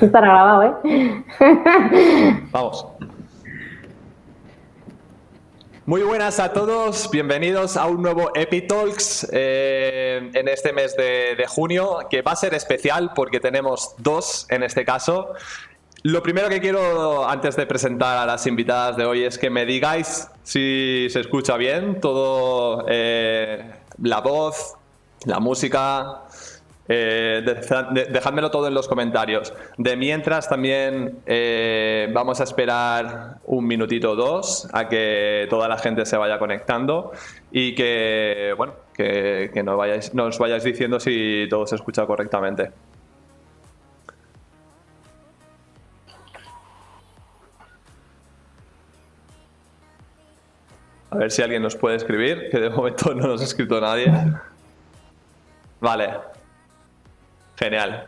Estará grabado, ¿eh? Vamos. Muy buenas a todos, bienvenidos a un nuevo EpiTalks en este mes de junio, que va a ser especial porque tenemos dos en este caso. Lo primero que quiero, antes de presentar a las invitadas de hoy, es que me digáis si se escucha bien todo, la voz, la música. Dejádmelo todo en los comentarios. De mientras también vamos a esperar un minutito o dos a que toda la gente se vaya conectando y que, bueno, que nos vayáis diciendo si todo se escucha correctamente. A ver si alguien nos puede escribir, que de momento no nos ha escrito nadie. Vale. Genial.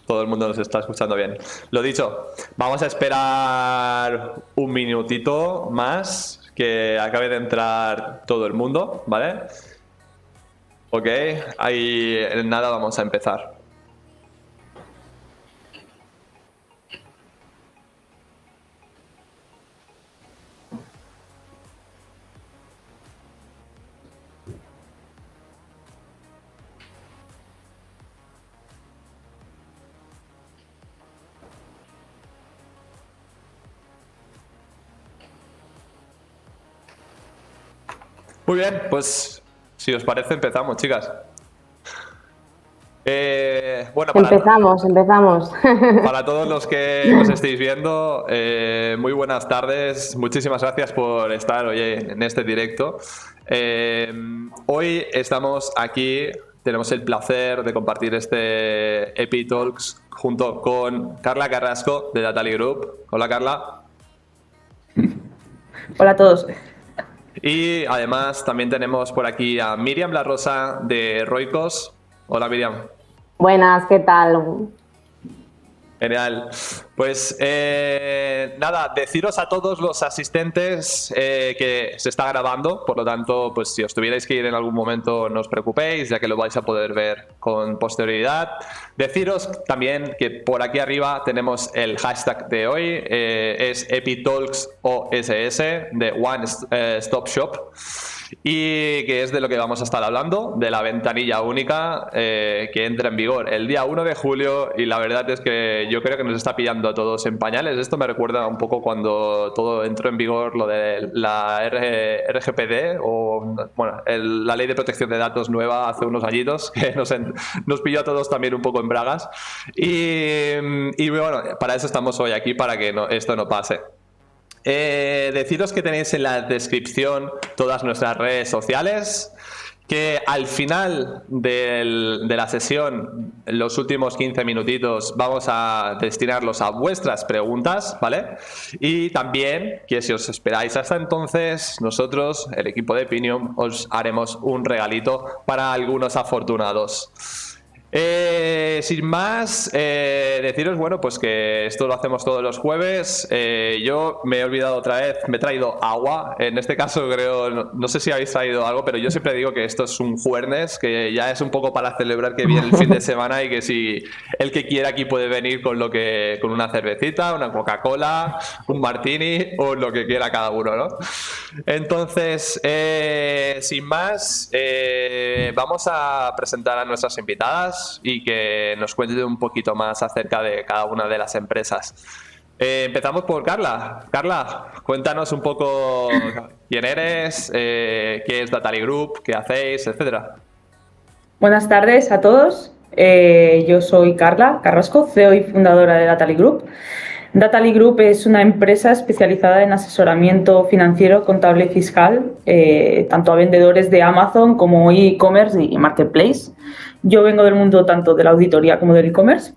Todo el mundo nos está escuchando bien. Lo dicho, vamos a esperar un minutito más que acabe de entrar todo el mundo, ¿vale? Ok, ahí en nada vamos a empezar. Muy bien, pues si os parece empezamos, chicas. Bueno, Empezamos. Para todos los que nos estéis viendo, muy buenas tardes. Muchísimas gracias por estar hoy en este directo. Hoy estamos aquí, tenemos el placer de compartir este EpiTalks junto con Carla Carrasco de Datali Group. Hola, Carla. Hola a todos. Y además también tenemos por aquí a Miriam La Rosa de Roicos. Hola, Miriam. Buenas, ¿qué tal? Genial. Pues nada, deciros a todos los asistentes que se está grabando, por lo tanto, pues si os tuvierais que ir en algún momento no os preocupéis, ya que lo vais a poder ver con posterioridad. Deciros también que por aquí arriba tenemos el hashtag de hoy, es EpiTalksOSS de One Stop Shop. Y que es de lo que vamos a estar hablando, de la ventanilla única que entra en vigor el día 1 de julio y la verdad es que yo creo que nos está pillando a todos en pañales. Esto me recuerda un poco cuando todo entró en vigor lo de la RGPD o bueno, la Ley de Protección de Datos nueva hace unos añitos que nos pilló a todos también un poco en bragas y bueno, para eso estamos hoy aquí, para que esto no pase. Deciros que tenéis en la descripción todas nuestras redes sociales, que al final de la sesión, los últimos 15 minutitos, vamos a destinarlos a vuestras preguntas, ¿vale? Y también que si os esperáis hasta entonces, nosotros, el equipo de Pinium, os haremos un regalito para algunos afortunados. Sin más, deciros, bueno, pues que esto lo hacemos todos los jueves. Yo me he olvidado otra vez, me he traído agua. En este caso creo, no sé si habéis traído algo, pero yo siempre digo que esto es un jueves, que ya es un poco para celebrar que viene el fin de semana y que si el que quiera aquí puede venir con una cervecita, una Coca-Cola, un martini o lo que quiera cada uno, ¿no? Entonces, sin más, vamos a presentar a nuestras invitadas y que nos cuente un poquito más acerca de cada una de las empresas. Empezamos por Carla. Carla, cuéntanos un poco quién eres, qué es Datali Group, qué hacéis, etcétera. Buenas tardes a todos. Yo soy Carla Carrasco, CEO y fundadora de Datali Group. Datali Group es una empresa especializada en asesoramiento financiero, contable y fiscal, tanto a vendedores de Amazon como e-commerce y marketplace. Yo vengo del mundo tanto de la auditoría como del e-commerce.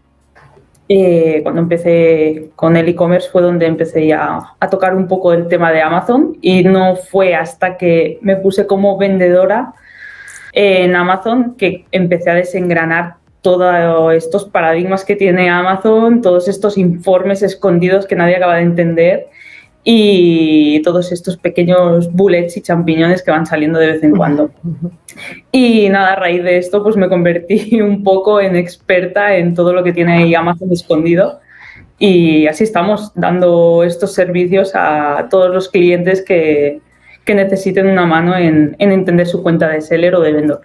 Cuando empecé con el e-commerce fue donde empecé ya a tocar un poco el tema de Amazon y no fue hasta que me puse como vendedora en Amazon que empecé a desengranar todos estos paradigmas que tiene Amazon, todos estos informes escondidos que nadie acaba de entender y todos estos pequeños bullets y champiñones que van saliendo de vez en cuando. Y nada, a raíz de esto pues me convertí un poco en experta en todo lo que tiene ahí Amazon escondido y así estamos dando estos servicios a todos los clientes que necesiten una mano en entender su cuenta de seller o de vendedor.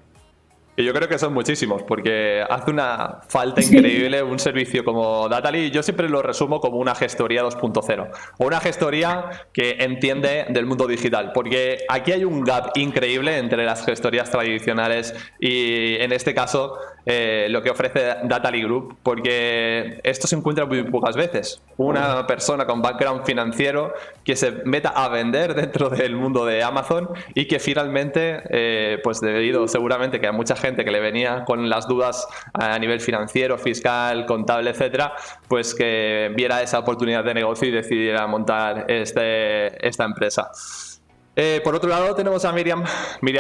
Y yo creo que son muchísimos, porque hace una falta increíble un servicio como Dataly. Yo siempre lo resumo como una gestoría 2.0 o una gestoría que entiende del mundo digital, porque aquí hay un gap increíble entre las gestorías tradicionales y, en este caso, lo que ofrece Dataly Group, porque esto se encuentra muy pocas veces. Una persona con background financiero que se meta a vender dentro del mundo de Amazon y que finalmente, pues debido seguramente que a mucha gente que le venía con las dudas a nivel financiero, fiscal, contable, etcétera, pues que viera esa oportunidad de negocio y decidiera montar esta empresa. Por otro lado tenemos a Miriam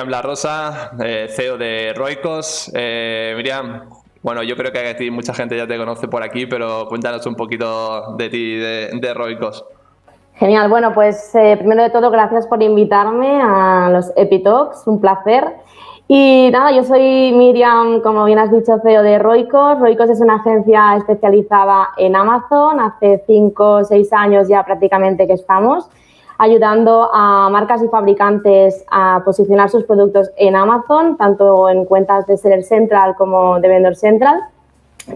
La Rosa, CEO de Roicos. Miriam, bueno, yo creo que a ti mucha gente ya te conoce por aquí, pero cuéntanos un poquito de ti, de Roicos. Genial, bueno, pues primero de todo, gracias por invitarme a los EpiTalks, un placer. Y nada, yo soy Miriam, como bien has dicho, CEO de Roicos. Roicos es una agencia especializada en Amazon. Hace 5 o 6 años ya prácticamente que estamos ayudando a marcas y fabricantes a posicionar sus productos en Amazon, tanto en cuentas de Seller Central como de Vendor Central.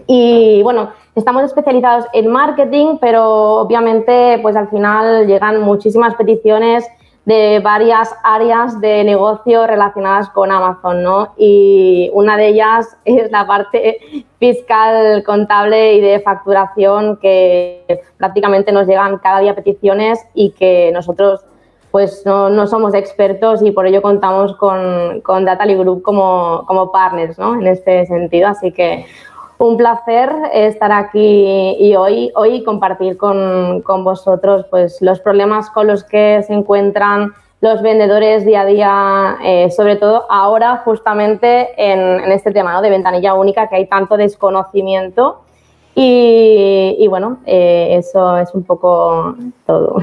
Y bueno, estamos especializados en marketing, pero obviamente pues al final llegan muchísimas peticiones de varias áreas de negocio relacionadas con Amazon, ¿no? Y una de ellas es la parte fiscal, contable y de facturación, que prácticamente nos llegan cada día peticiones y que nosotros pues no somos expertos, y por ello contamos con Dataly Group como partners, ¿no? En este sentido, así que un placer estar aquí y hoy compartir con vosotros pues los problemas con los que se encuentran los vendedores día a día, sobre todo ahora justamente en este tema, ¿no?, de ventanilla única, que hay tanto desconocimiento y bueno, eso es un poco todo.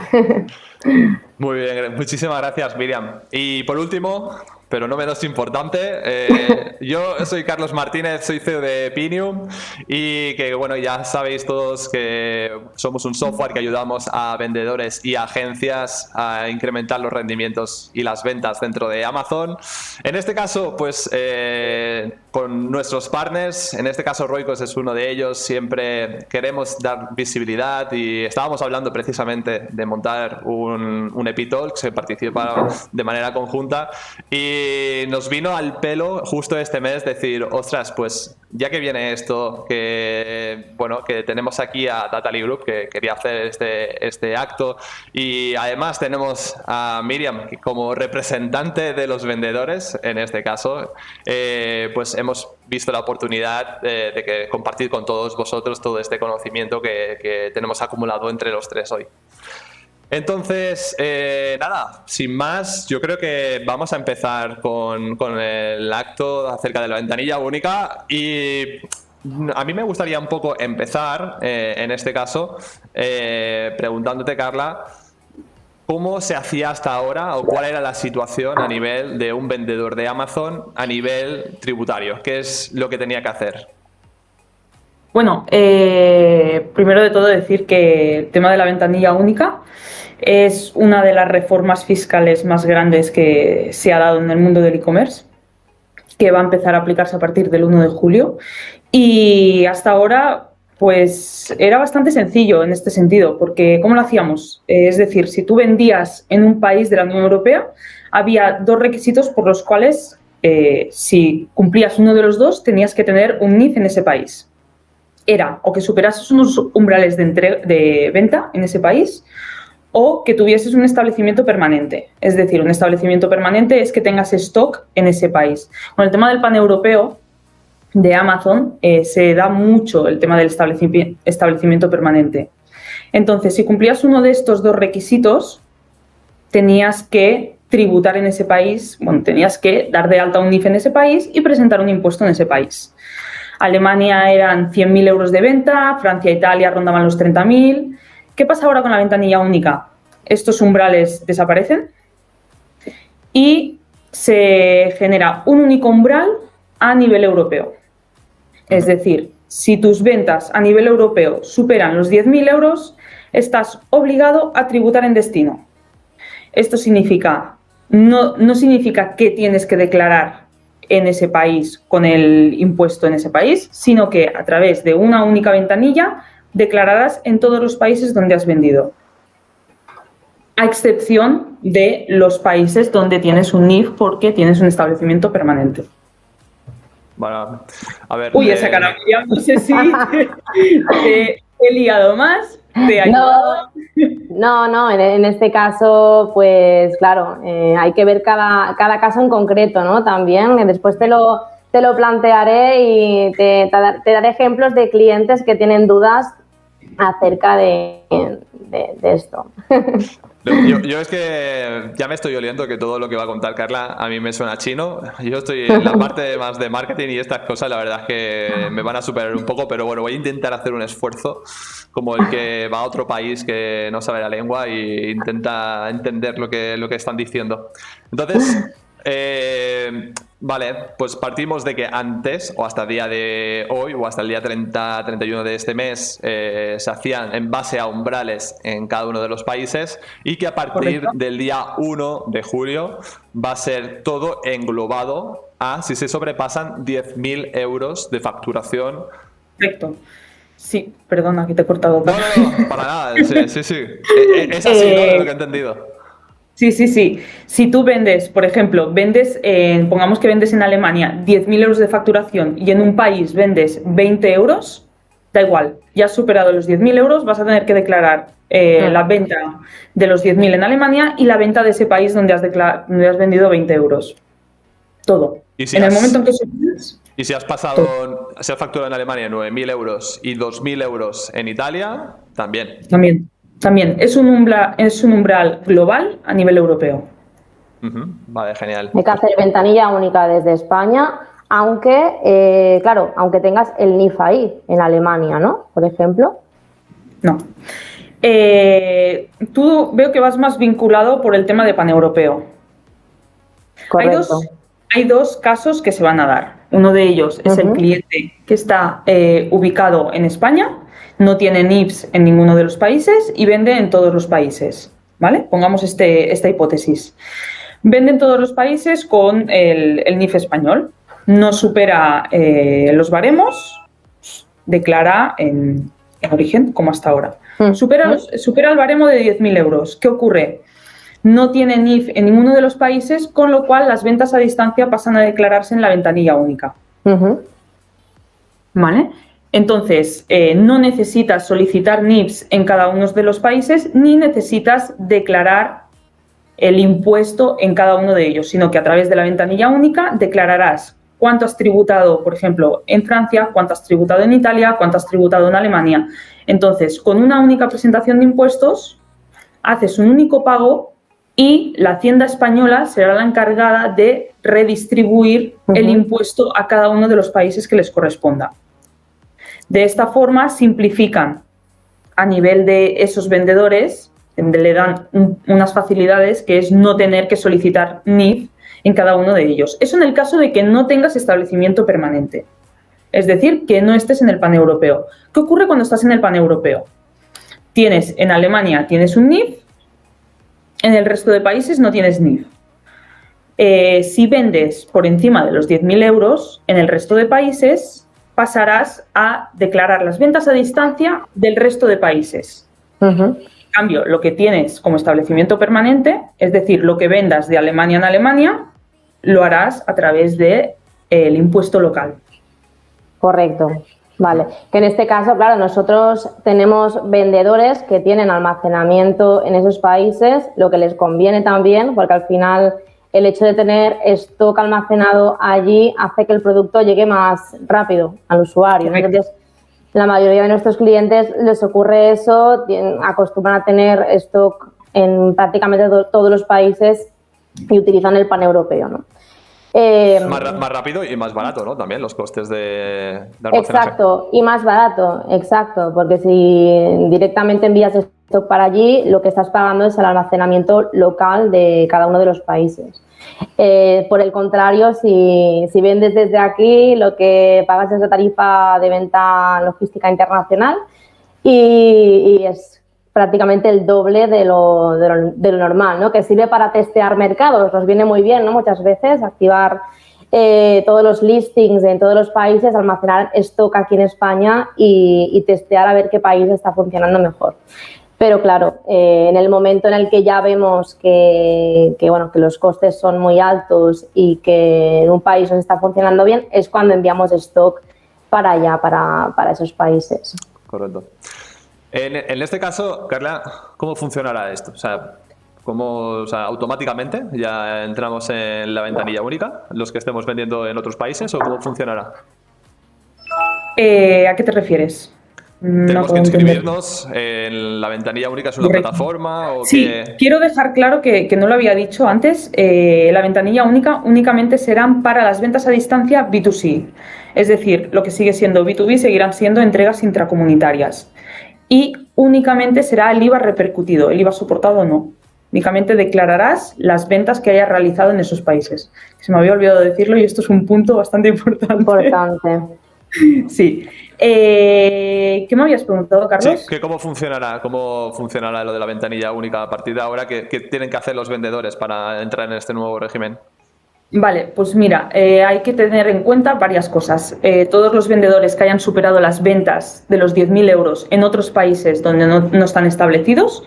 Muy bien, muchísimas gracias, Miriam. Y por último, pero no menos importante, yo soy Carlos Martínez, soy CEO de Pinium, y que bueno, ya sabéis todos que somos un software que ayudamos a vendedores y agencias a incrementar los rendimientos y las ventas dentro de Amazon. En este caso, pues con nuestros partners, en este caso Roicos es uno de ellos, siempre queremos dar visibilidad, y estábamos hablando precisamente de montar un EpiTalk, se participa de manera conjunta, y nos vino al pelo justo este mes decir, ostras, pues ya que viene esto, que bueno, que tenemos aquí a Dataly Group, que quería hacer este acto, y además tenemos a Miriam como representante de los vendedores, en este caso, pues hemos visto la oportunidad de que compartir con todos vosotros todo este conocimiento que tenemos acumulado entre los tres hoy. Entonces, nada, sin más, yo creo que vamos a empezar con el acto acerca de la ventanilla única, y a mí me gustaría un poco empezar, en este caso, preguntándote, Carla, ¿cómo se hacía hasta ahora o cuál era la situación a nivel de un vendedor de Amazon a nivel tributario? ¿Qué es lo que tenía que hacer? Bueno, primero de todo decir que el tema de la ventanilla única es una de las reformas fiscales más grandes que se ha dado en el mundo del e-commerce, que va a empezar a aplicarse a partir del 1 de julio. Y hasta ahora, pues era bastante sencillo en este sentido, porque ¿cómo lo hacíamos? Es decir, si tú vendías en un país de la Unión Europea, había 2 requisitos por los cuales, si cumplías uno de los 2, tenías que tener un NIF en ese país. Era o que superases unos umbrales de venta en ese país, o que tuvieses un establecimiento permanente. Es decir, un establecimiento permanente es que tengas stock en ese país. Con el tema del paneuropeo de Amazon se da mucho el tema del establecimiento permanente. Entonces, si cumplías uno de estos 2 requisitos, tenías que tributar en ese país, bueno, tenías que dar de alta un NIF en ese país y presentar un impuesto en ese país. Alemania eran 100.000 euros de venta, Francia e Italia rondaban los 30.000. ¿Qué pasa ahora con la ventanilla única? Estos umbrales desaparecen y se genera un único umbral a nivel europeo. Es decir, si tus ventas a nivel europeo superan los 10.000 euros, estás obligado a tributar en destino. Esto significa, no significa que tienes que declarar en ese país con el impuesto en ese país, sino que a través de una única ventanilla declararás en todos los países donde has vendido, a excepción de los países donde tienes un NIF porque tienes un establecimiento permanente. Bueno, a ver. Uy, esa cara, no sé si te he liado más, te he ayudado. No, en este caso, pues claro, hay que ver cada caso en concreto, ¿no? También, después te lo plantearé y te daré ejemplos de clientes que tienen dudas acerca de esto. Yo es que ya me estoy oliendo que todo lo que va a contar Carla a mí me suena chino. Yo estoy en la parte más de marketing y estas cosas la verdad es que me van a superar un poco, pero bueno, voy a intentar hacer un esfuerzo como el que va a otro país que no sabe la lengua e intenta entender lo que están diciendo. Entonces, vale, pues partimos de que antes o hasta el día de hoy o hasta el día 30-31 de este mes se hacían en base a umbrales en cada uno de los países y que a partir del día 1 de julio va a ser todo englobado a si se sobrepasan 10.000 euros de facturación. Correcto. Sí, perdona que te he cortado. No, para nada, sí. Es así, ¿no? De lo que he entendido. Sí. Si tú vendes, por ejemplo, pongamos que vendes en Alemania 10.000 euros de facturación y en un país vendes 20 euros, da igual, ya has superado los 10.000 euros, vas a tener que declarar la venta de los 10.000 en Alemania y la venta de ese país donde has vendido 20 euros. Todo. El momento en que superas... Y si has pasado, si has facturado en Alemania 9.000 euros y 2.000 euros en Italia, también. También. Es un umbral global a nivel europeo. Vale, genial. Hay que hacer ventanilla única desde España, aunque, claro, aunque tengas el NIF ahí, en Alemania, ¿no? Por ejemplo. No. Tú veo que vas más vinculado por el tema de paneuropeo. Correcto. Hay dos casos que se van a dar. Uno de ellos es el cliente que está ubicado en España, no tiene NIFs en ninguno de los países y vende en todos los países, ¿vale? Pongamos esta hipótesis. Vende en todos los países con el NIF español, no supera los baremos, declara en origen, como hasta ahora. Supera el baremo de 10.000 euros. ¿Qué ocurre? No tiene NIF en ninguno de los países, con lo cual las ventas a distancia pasan a declararse en la ventanilla única. ¿Vale? Entonces, no necesitas solicitar NIFs en cada uno de los países ni necesitas declarar el impuesto en cada uno de ellos, sino que a través de la ventanilla única declararás cuánto has tributado, por ejemplo, en Francia, cuánto has tributado en Italia, cuánto has tributado en Alemania. Entonces, con una única presentación de impuestos, haces un único pago y la Hacienda española será la encargada de redistribuir el impuesto a cada uno de los países que les corresponda. De esta forma simplifican a nivel de esos vendedores, le dan unas facilidades que es no tener que solicitar NIF en cada uno de ellos. Eso en el caso de que no tengas establecimiento permanente, es decir, que no estés en el paneuropeo. ¿Qué ocurre cuando estás en el paneuropeo? En Alemania tienes un NIF, en el resto de países no tienes NIF. Si vendes por encima de los 10.000 euros, en el resto de países pasarás a declarar las ventas a distancia del resto de países. En cambio, lo que tienes como establecimiento permanente, es decir, lo que vendas de Alemania en Alemania, lo harás a través del impuesto local. Correcto. Vale, que en este caso, claro, nosotros tenemos vendedores que tienen almacenamiento en esos países, lo que les conviene también, porque al final el hecho de tener stock almacenado allí hace que el producto llegue más rápido al usuario. Correcto. Entonces, la mayoría de nuestros clientes les ocurre eso, acostumbran a tener stock en prácticamente todos los países y utilizan el paneuropeo, ¿no? Más rápido y más barato, ¿no? También los costes de almacenaje. Exacto, y más barato, exacto, porque si directamente envías stock para allí, lo que estás pagando es el almacenamiento local de cada uno de los países. Por el contrario, si vendes desde aquí, lo que pagas es la tarifa de venta logística internacional y es prácticamente el doble de lo normal, ¿no? Que sirve para testear mercados, nos viene muy bien, ¿no? Muchas veces activar todos los listings en todos los países, almacenar stock aquí en España y testear a ver qué país está funcionando mejor. Pero claro, en el momento en el que ya vemos que los costes son muy altos y que en un país nos está funcionando bien, es cuando enviamos stock para allá, para esos países. Correcto. En este caso, Carla, ¿cómo funcionará esto? O sea, ¿automáticamente ya entramos en la ventanilla única, los que estemos vendiendo en otros países, o cómo funcionará? ¿A qué te refieres? ¿Tenemos que inscribirnos en la ventanilla única? ¿Es una plataforma? ¿O sí, quiero dejar claro que no lo había dicho antes. La ventanilla única únicamente serán para las ventas a distancia B2C. Es decir, lo que sigue siendo B2B seguirán siendo entregas intracomunitarias. Y únicamente será el IVA repercutido, el IVA soportado no. Únicamente declararás las ventas que hayas realizado en esos países. Se me había olvidado decirlo y esto es un punto bastante importante. Sí. ¿Qué me habías preguntado, Carlos? Sí, ¿cómo funcionará lo de la ventanilla única a partir de ahora? ¿Qué tienen que hacer los vendedores para entrar en este nuevo régimen? Vale, pues mira, hay que tener en cuenta varias cosas. Todos los vendedores que hayan superado las ventas de los 10.000 euros en otros países donde no están establecidos,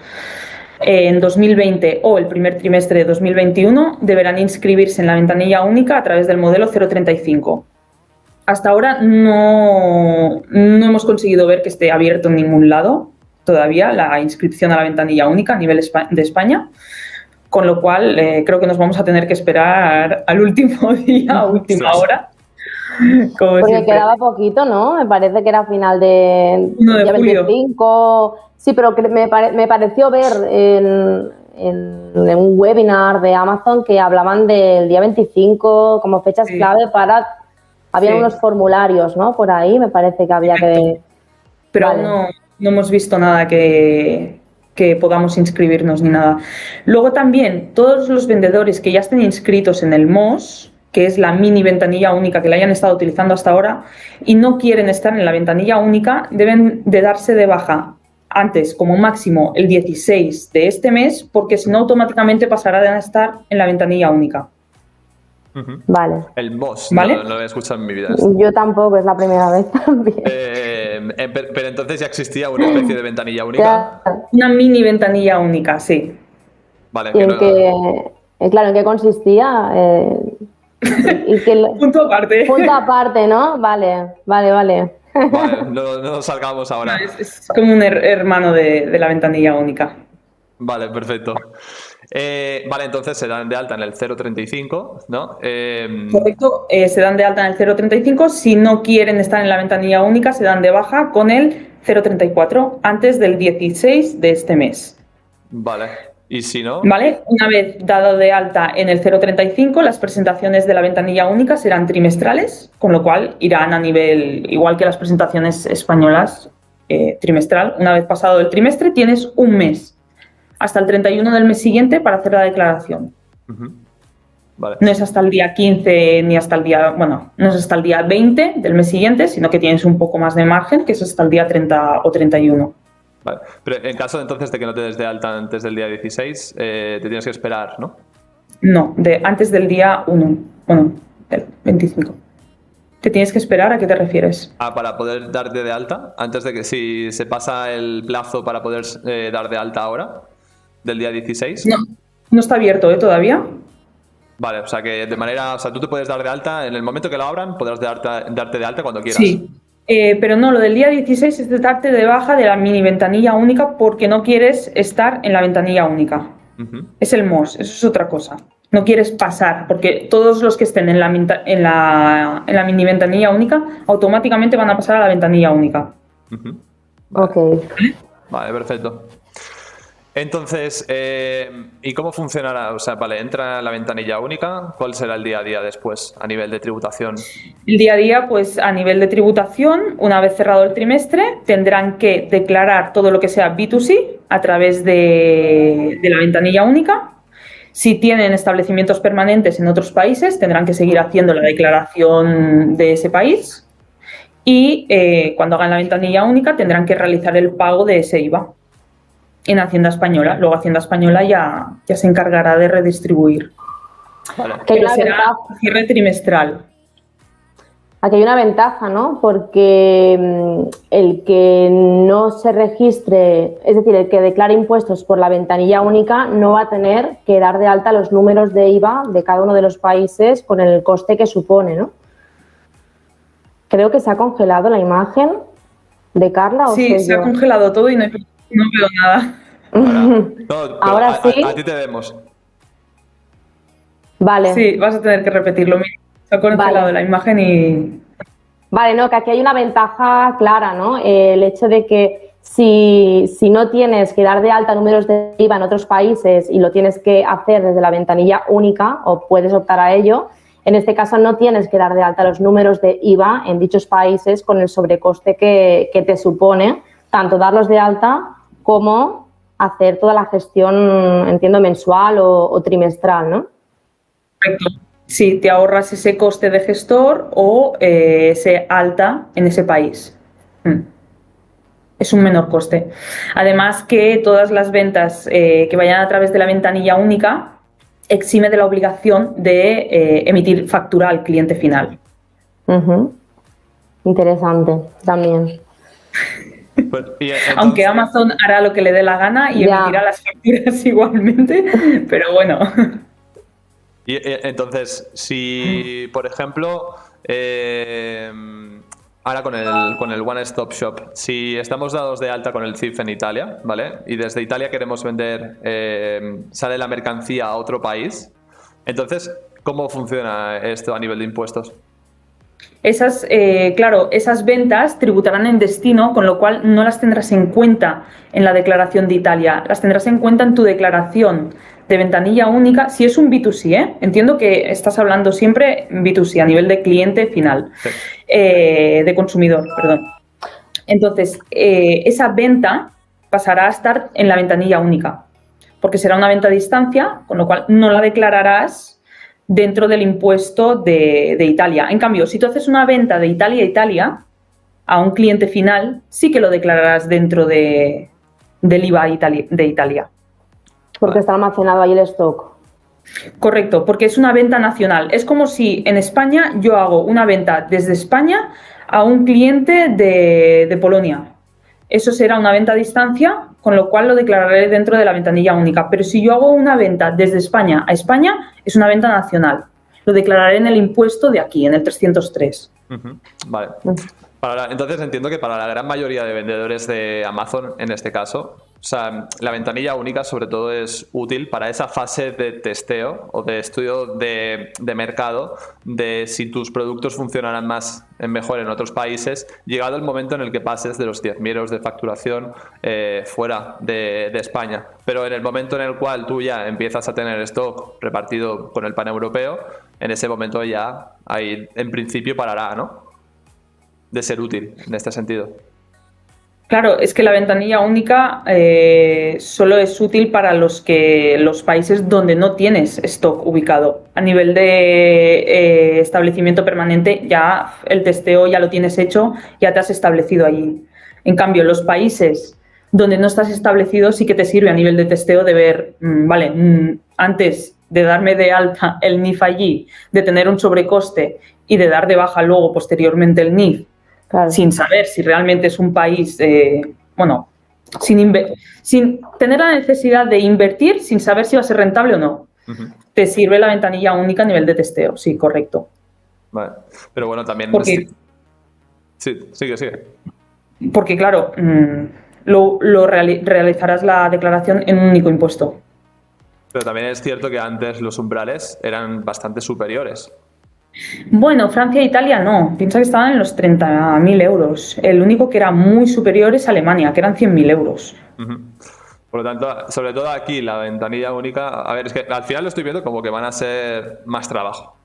en 2020 o el primer trimestre de 2021, deberán inscribirse en la ventanilla única a través del modelo 035. Hasta ahora no hemos conseguido ver que esté abierto en ningún lado todavía la inscripción a la ventanilla única a nivel de España. Con lo cual, creo que nos vamos a tener que esperar al último día, a última hora. Porque siempre quedaba poquito, ¿no? Me parece que era final de 1 de julio. 25. Sí, pero me pareció ver en un webinar de Amazon que hablaban del día 25 como fechas clave para... Había unos formularios, ¿no? Por ahí me parece que había que... Pero vale. no hemos visto nada que podamos inscribirnos ni nada. Luego también, todos los vendedores que ya estén inscritos en el MOS, que es la mini ventanilla única que la hayan estado utilizando hasta ahora, y no quieren estar en la ventanilla única, deben de darse de baja antes, como máximo, el 16 de este mes, porque si no, automáticamente pasarán a estar en la ventanilla única. Vale. El MOS, ¿vale? No lo he escuchado en mi vida. Yo tampoco, es la primera vez también. Pero entonces ya existía una especie de ventanilla única. Una mini ventanilla única, sí. Vale. ¿Y en qué consistía? Punto aparte. Punto aparte, ¿no? Vale. Vale, no salgamos ahora. Es como un hermano de la ventanilla única. Vale, perfecto. Vale, entonces se dan de alta en el 035, ¿no? Correcto, se dan de alta en el 035. Si no quieren estar en la ventanilla única, se dan de baja con el 034 antes del 16 de este mes. Vale, ¿y si no? Vale, una vez dado de alta en el 035, las presentaciones de la ventanilla única serán trimestrales, con lo cual irán a nivel, igual que las presentaciones españolas, trimestral. Una vez pasado el trimestre, tienes un mes. Hasta el 31 del mes siguiente para hacer la declaración. Vale. No es hasta el día 15 ni hasta el día, no es hasta el día 20 del mes siguiente, sino que tienes un poco más de margen, que es hasta el día 30 o 31. Vale. Pero en caso entonces de que no te des de alta antes del día 16, te tienes que esperar, ¿no? No, antes del día 1, el 25. ¿Te tienes que esperar? ¿A qué te refieres? Para poder darte de alta, antes de que si se pasa el plazo para poder dar de alta ahora, del día 16. No está abierto todavía. Vale, o sea que tú te puedes dar de alta, en el momento que lo abran, podrás darte de alta cuando quieras. Sí, pero no, lo del día 16 es de darte de baja de la mini ventanilla única porque no quieres estar en la ventanilla única. Es el MOS, eso es otra cosa. No quieres pasar, porque todos los que estén en la mini ventanilla única automáticamente van a pasar a la ventanilla única. Vale. Ok. Vale, perfecto. Entonces, ¿y cómo funcionará? O sea, vale, entra la ventanilla única. ¿Cuál será el día a día después a nivel de tributación? El día a día, pues a nivel de tributación, una vez cerrado el trimestre, tendrán que declarar todo lo que sea B2C a través de la ventanilla única. Si tienen establecimientos permanentes en otros países, tendrán que seguir haciendo la declaración de ese país y cuando hagan la ventanilla única tendrán que realizar el pago de ese IVA en Hacienda Española. Luego Hacienda Española ya se encargará de redistribuir. Vale. Pero será cierre trimestral. Aquí hay una ventaja, ¿no? Porque el que no se registre, es decir, el que declare impuestos por la ventanilla única no va a tener que dar de alta los números de IVA de cada uno de los países con el coste que supone, ¿no? Creo que se ha congelado la imagen de Carla. Sí, se ha congelado todo y no veo nada. Ahora sí. A ti te vemos. Vale. Sí, vas a tener que repetirlo. Se ha congelado la imagen y... Vale, no, que aquí hay una ventaja clara, ¿no? El hecho de que si no tienes que dar de alta números de IVA en otros países y lo tienes que hacer desde la ventanilla única o puedes optar a ello, en este caso no tienes que dar de alta los números de IVA en dichos países con el sobrecoste que te supone tanto darlos de alta como hacer toda la gestión, entiendo, mensual o trimestral, ¿no? Correcto. Sí, te ahorras ese coste de gestor o ese alta en ese país. Es un menor coste. Además que todas las ventas que vayan a través de la ventanilla única exime de la obligación de emitir factura al cliente final. Interesante, también. Pues, entonces... Aunque Amazon hará lo que le dé la gana y emitirá las facturas igualmente, pero bueno... Y entonces, si, por ejemplo, ahora con el One Stop Shop, si estamos dados de alta con el CIF en Italia, ¿vale? Y desde Italia queremos vender, sale la mercancía a otro país, entonces, ¿cómo funciona esto a nivel de impuestos? Claro, esas ventas tributarán en destino, con lo cual no las tendrás en cuenta en la declaración de Italia, las tendrás en cuenta en tu declaración de ventanilla única, si es un B2C, ¿eh? Entiendo que estás hablando siempre B2C, a nivel de cliente final, Sí. De consumidor, perdón. Entonces, esa venta pasará a estar en la ventanilla única, porque será una venta a distancia, con lo cual no la declararás dentro del impuesto de Italia. En cambio, si tú haces una venta de Italia a Italia a un cliente final, sí que lo declararás dentro del IVA de Italia. Porque está almacenado ahí el stock. Correcto, porque es una venta nacional. Es como si en España yo hago una venta desde España a un cliente de Polonia. Eso será una venta a distancia, con lo cual lo declararé dentro de la ventanilla única. Pero si yo hago una venta desde España a España, es una venta nacional. Lo declararé en el impuesto de aquí, en el 303. Vale. Entonces entiendo que para la gran mayoría de vendedores de Amazon, en este caso, o sea, la ventanilla única sobre todo es útil para esa fase de testeo o de estudio de mercado de si tus productos funcionarán mejor en otros países, llegado el momento en el que pases de los 10.000 euros de facturación fuera de España. Pero en el momento en el cual tú ya empiezas a tener stock repartido con el paneuropeo, en ese momento ya ahí en principio parará, ¿no? De ser útil en este sentido. Claro, es que la ventanilla única solo es útil para los países donde no tienes stock ubicado. A nivel de establecimiento permanente, ya el testeo ya lo tienes hecho, ya te has establecido allí. En cambio, los países donde no estás establecido sí que te sirve a nivel de testeo de ver, antes de darme de alta el NIF allí, de tener un sobrecoste y de dar de baja luego posteriormente el NIF, claro, sin saber si realmente es un país, sin tener la necesidad de invertir, sin saber si va a ser rentable o no. Te sirve la ventanilla única a nivel de testeo, sí, correcto. Vale, pero bueno, también... Porque, sí, sigue. Porque claro, realizarás la declaración en un único impuesto. Pero también es cierto que antes los umbrales eran bastante superiores. Bueno, Francia e Italia no. Piensa que estaban en los 30.000 euros. El único que era muy superior es Alemania, que eran 100.000 euros. Por lo tanto, sobre todo aquí, la ventanilla única... A ver, es que al final lo estoy viendo como que van a ser más trabajo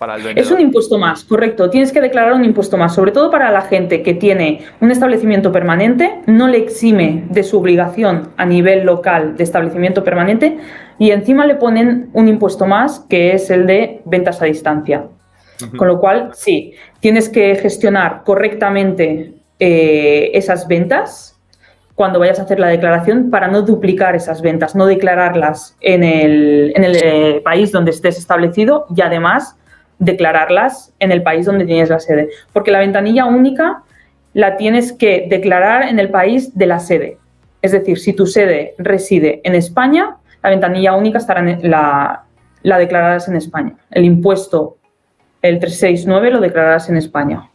para el vendedor. Es un impuesto más, correcto. Tienes que declarar un impuesto más, sobre todo para la gente que tiene un establecimiento permanente, no le exime de su obligación a nivel local de establecimiento permanente y encima le ponen un impuesto más que es el de ventas a distancia. Con lo cual, sí, tienes que gestionar correctamente esas ventas cuando vayas a hacer la declaración para no duplicar esas ventas, no declararlas en el país donde estés establecido y además declararlas en el país donde tienes la sede. Porque la ventanilla única la tienes que declarar en el país de la sede. Es decir, si tu sede reside en España, la ventanilla única la declararás en España. El impuesto, el 369, lo declararás en España.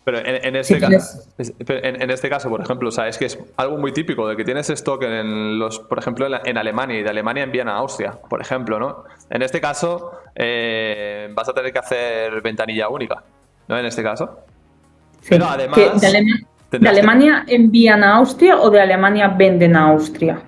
Pero en este caso, por ejemplo, sabes que es algo muy típico de que tienes stock por ejemplo, en Alemania y de Alemania envían a Austria, por ejemplo, ¿no? En este caso vas a tener que hacer ventanilla única, ¿no? En este caso. Sí. Pero además... ¿De Alemania envían a Austria o de Alemania venden a Austria?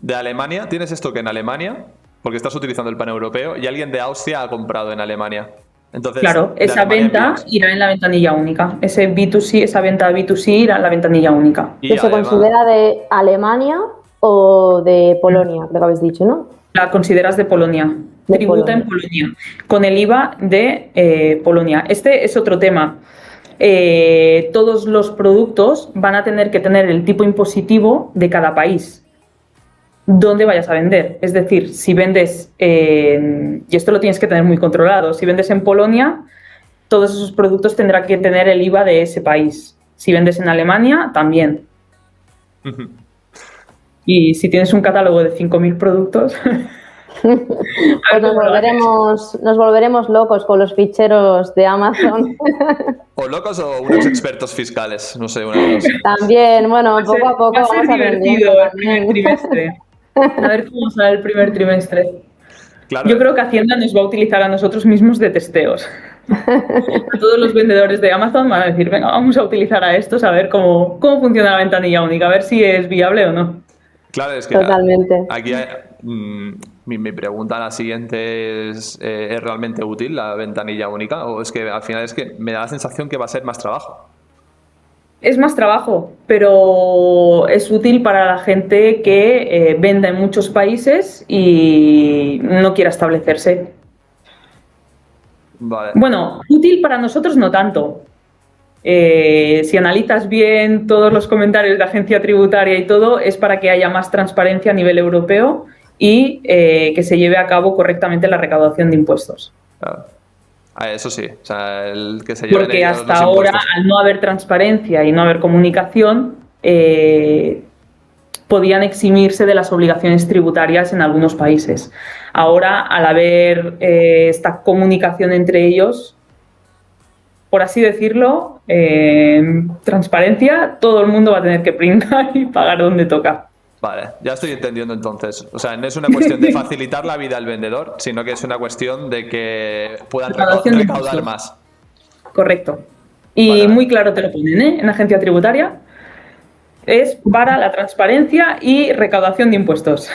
De Alemania, tienes stock en Alemania porque estás utilizando el pan europeo y alguien de Austria ha comprado en Alemania. Entonces, claro, esa venta irá en la ventanilla única. Esa venta B2C irá en la ventanilla única. ¿Que se considera de Alemania o de Polonia, creo que habéis dicho, no? La consideras de Polonia. Tributa en Polonia, con el IVA de Polonia. Este es otro tema. Todos los productos van a tener que tener el tipo impositivo de cada país donde vayas a vender. Es decir, si vendes, y esto lo tienes que tener muy controlado, si vendes en Polonia, todos esos productos tendrán que tener el IVA de ese país. Si vendes en Alemania, también. Y si tienes un catálogo de 5.000 productos... Pues nos volveremos locos con los ficheros de Amazon. O locos o unos expertos fiscales, no sé, una de dos. También, bueno, poco a poco va a ser vamos divertido el primer trimestre. A ver cómo sale el primer trimestre. Claro. Yo creo que Hacienda nos va a utilizar a nosotros mismos de testeos. A todos los vendedores de Amazon van a decir, venga, vamos a utilizar a estos a ver cómo funciona la ventanilla única, a ver si es viable o no. Claro, es que totalmente. Aquí mi pregunta la siguiente ¿es realmente útil la ventanilla única? O es que al final es que me da la sensación que va a ser más trabajo. Es más trabajo, pero es útil para la gente que venda en muchos países y no quiera establecerse. Vale. Bueno, útil para nosotros no tanto. Si analizas bien todos los comentarios de agencia tributaria y todo, es para que haya más transparencia a nivel europeo y que se lleve a cabo correctamente la recaudación de impuestos. Claro. Eso sí, o sea, el que se lleven porque ellos hasta los ahora, impuestos. al no haber transparencia y no haber comunicación, podían eximirse de las obligaciones tributarias en algunos países. Ahora, al haber esta comunicación entre ellos, por así decirlo, transparencia, todo el mundo va a tener que pringar y pagar donde toca. Vale, ya estoy entendiendo entonces. O sea, no es una cuestión de facilitar la vida al vendedor, sino que es una cuestión de que puedan recaudar más. Correcto. Y vale. Muy claro te lo ponen, en agencia tributaria. Es para la transparencia y recaudación de impuestos.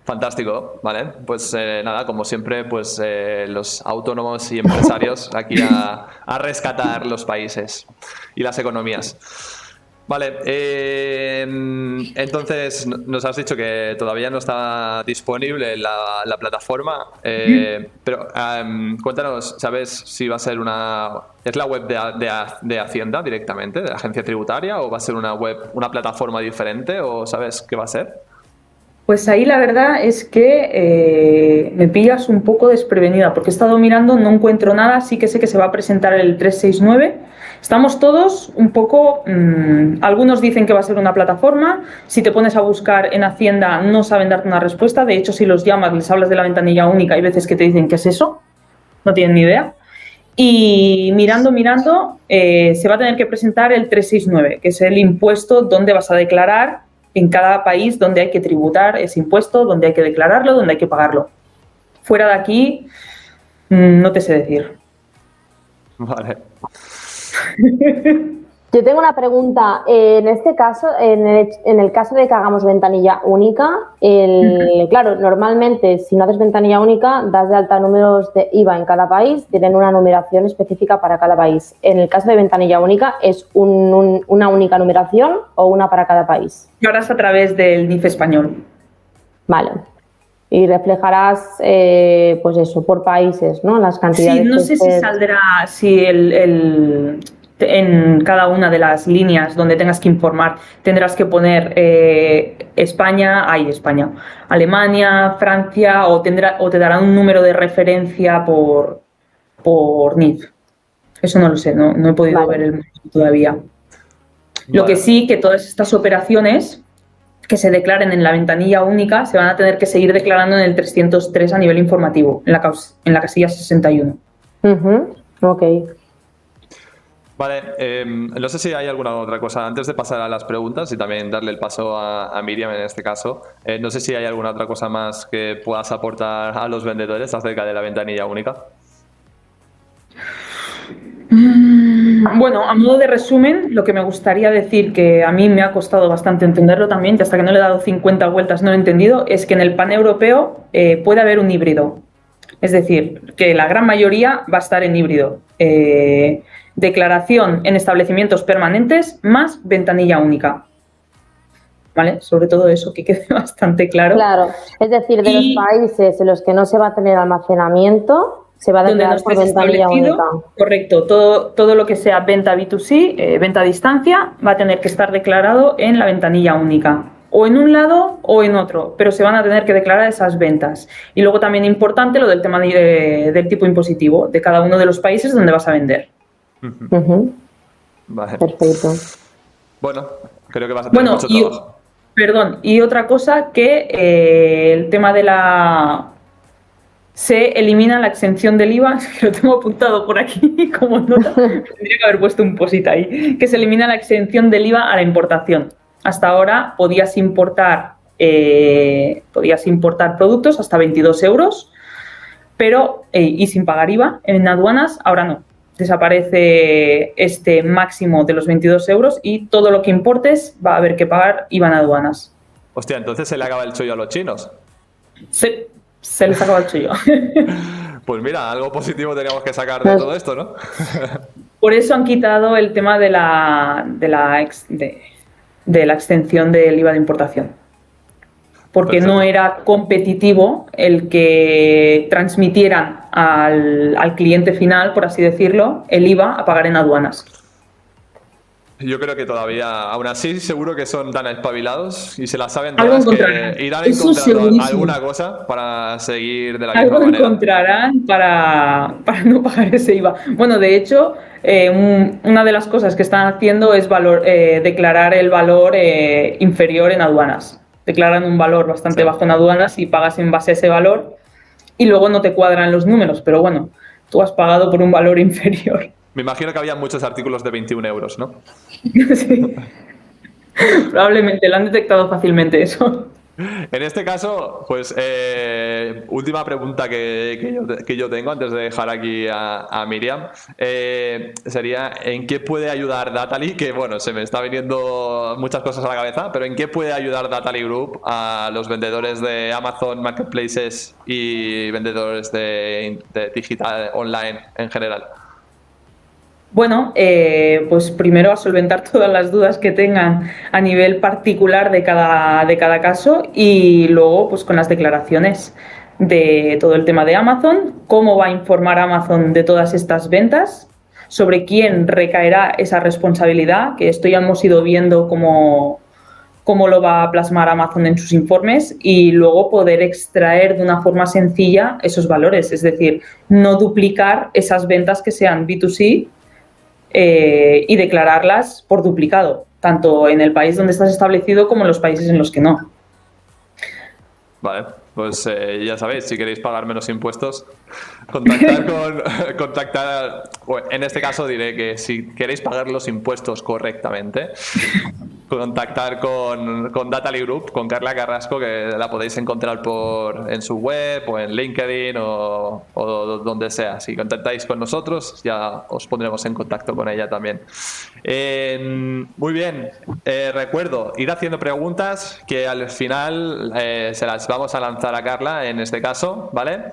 Fantástico, vale. Pues nada, como siempre, pues los autónomos y empresarios aquí a rescatar los países y las economías. Vale, entonces nos has dicho que todavía no está disponible la plataforma, pero cuéntanos, ¿sabes si va a ser ¿es la web de Hacienda directamente, de la agencia tributaria, o va a ser una plataforma diferente, o sabes qué va a ser? Pues ahí la verdad es que me pillas un poco desprevenida, porque he estado mirando, no encuentro nada, sí que sé que se va a presentar el 369. Estamos todos un poco, algunos dicen que va a ser una plataforma, si te pones a buscar en Hacienda no saben darte una respuesta, de hecho si los llamas, les hablas de la ventanilla única, hay veces que te dicen ¿qué es eso? No tienen ni idea. Y mirando, se va a tener que presentar el 369, que es el impuesto donde vas a declarar en cada país donde hay que tributar ese impuesto, donde hay que declararlo, donde hay que pagarlo. Fuera de aquí, no te sé decir. Vale. Yo tengo una pregunta. En este caso, en el caso de que hagamos ventanilla única, claro, normalmente si no haces ventanilla única, das de alta números de IVA en cada país, tienen una numeración específica para cada país. En el caso de ventanilla única, ¿es una única numeración o una para cada país? Y ahora es a través del NIF español. Vale. Y reflejarás, pues eso, por países, ¿no? Las cantidades. Sí, no sé si saldrá, si en cada una de las líneas donde tengas que informar tendrás que poner España, Alemania, Francia, o te dará un número de referencia por NIF. Eso no lo sé, no he podido ver el módulo todavía. Lo que sí, que todas estas operaciones que se declaren en la ventanilla única se van a tener que seguir declarando en el 303 a nivel informativo, en la casilla 61. Ok. Vale, no sé si hay alguna otra cosa. Antes de pasar a las preguntas y también darle el paso a Miriam en este caso, no sé si hay alguna otra cosa más que puedas aportar a los vendedores acerca de la ventanilla única. Bueno, a modo de resumen, lo que me gustaría decir, que a mí me ha costado bastante entenderlo también, que hasta que no le he dado 50 vueltas no lo he entendido, es que en el paneuropeo puede haber un híbrido. Es decir, que la gran mayoría va a estar en híbrido. Declaración en establecimientos permanentes más ventanilla única. ¿Vale? Sobre todo eso, que quede bastante claro. Claro, es decir, de los países en los que no se va a tener almacenamiento, se va a declarar por ventanilla única. Correcto, todo lo que sea venta B2C, venta a distancia, va a tener que estar declarado en la ventanilla única. O en un lado o en otro, pero se van a tener que declarar esas ventas. Y luego también importante lo del tema del tipo impositivo de cada uno de los países donde vas a vender. Vale. Perfecto. Bueno, creo que vas a tener mucho trabajo. Perdón, y otra cosa que el tema de se elimina la exención del IVA, que lo tengo apuntado por aquí como nota, tendría que haber puesto un post-it ahí, que se elimina la exención del IVA a la importación. Hasta ahora podías importar productos hasta 22 euros, pero y sin pagar IVA en aduanas, ahora no. Desaparece este máximo de los 22 euros y todo lo que importes va a haber que pagar IVA en aduanas. Hostia, entonces se le acaba el chollo a los chinos. Se les acaba el chollo. Pues mira, algo positivo teníamos que sacar de todo esto, ¿no? Por eso han quitado el tema de la extensión del IVA de importación. Porque no era competitivo el que transmitieran al cliente final, por así decirlo, el IVA a pagar en aduanas. Yo creo que todavía, aún así, seguro que son tan espabilados y se la saben todas que irán encontrando alguna cosa para seguir de la misma manera. Algo encontrarán para no pagar ese IVA. Bueno, de hecho, una de las cosas que están haciendo es declarar el valor inferior en aduanas. Declaran un valor bastante bajo en aduanas y pagas en base a ese valor y luego no te cuadran los números, pero bueno, tú has pagado por un valor inferior. Me imagino que había muchos artículos de 21 euros, ¿no? Sí. Probablemente, lo han detectado fácilmente eso. En este caso, pues última pregunta que yo tengo antes de dejar aquí a Miriam sería ¿en qué puede ayudar Dataly? Que bueno, se me está viniendo muchas cosas a la cabeza, pero ¿en qué puede ayudar Dataly Group a los vendedores de Amazon Marketplaces y vendedores de digital online en general? Bueno, pues primero a solventar todas las dudas que tengan a nivel particular de cada caso y luego pues con las declaraciones de todo el tema de Amazon, cómo va a informar Amazon de todas estas ventas, sobre quién recaerá esa responsabilidad, que esto ya hemos ido viendo cómo lo va a plasmar Amazon en sus informes y luego poder extraer de una forma sencilla esos valores, es decir, no duplicar esas ventas que sean B2C y declararlas por duplicado, tanto en el país donde estás establecido como en los países en los que no. Vale, pues ya sabéis, si queréis pagar menos impuestos, contactar, bueno, en este caso diré que si queréis pagar los impuestos correctamente, contactar con Dataly Group, con Carla Carrasco, que la podéis encontrar en su web o en LinkedIn o donde sea. Si contactáis con nosotros, ya os pondremos en contacto con ella también. Muy bien, recuerdo, ir haciendo preguntas que al final se las vamos a lanzar a Carla en este caso, ¿vale?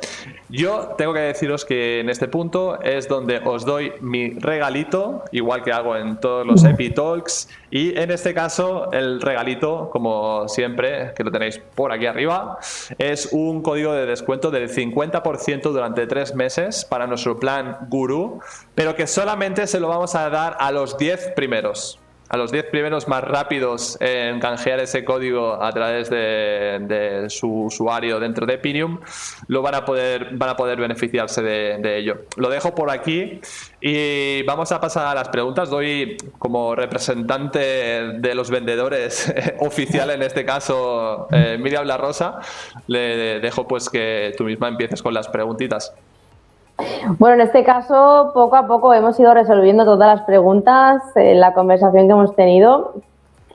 Yo tengo que deciros que en este punto es donde os doy mi regalito, igual que hago en todos los Epitalks, y en este caso el regalito, como siempre, que lo tenéis por aquí arriba, es un código de descuento del 50% durante 3 meses para nuestro plan Gurú, pero que solamente se lo vamos a dar a los 10 primeros. A los 10 primeros más rápidos en canjear ese código a través de su usuario dentro de Epinium, van a poder beneficiarse de ello. Lo dejo por aquí y vamos a pasar a las preguntas. Doy como representante de los vendedores oficial, en este caso, Miriam La Rosa. Le dejo pues que tú misma empieces con las preguntitas. Bueno, en este caso, poco a poco hemos ido resolviendo todas las preguntas en la conversación que hemos tenido.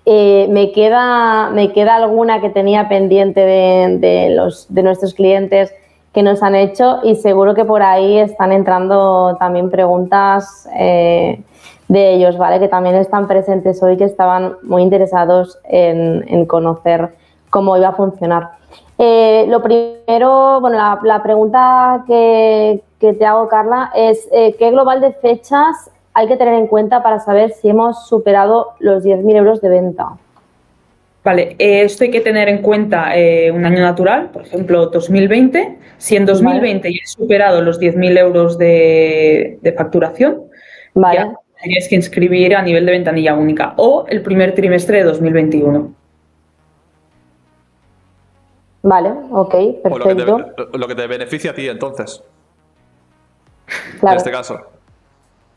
Me queda alguna que tenía pendiente de nuestros clientes que nos han hecho, y seguro que por ahí están entrando también preguntas de ellos, ¿vale? Que también están presentes hoy, que estaban muy interesados en conocer cómo iba a funcionar. Lo primero, bueno, la pregunta que te hago, Carla, es ¿qué global de fechas hay que tener en cuenta para saber si hemos superado los 10.000 euros de venta? Vale, esto hay que tener en cuenta un año natural, por ejemplo, 2020. Si en 2020 ya he superado los 10.000 euros de facturación, ya tienes que inscribir a nivel de ventanilla única, o el primer trimestre de 2021. Vale, ok, perfecto. O lo que te beneficia a ti, entonces. Claro. En este caso.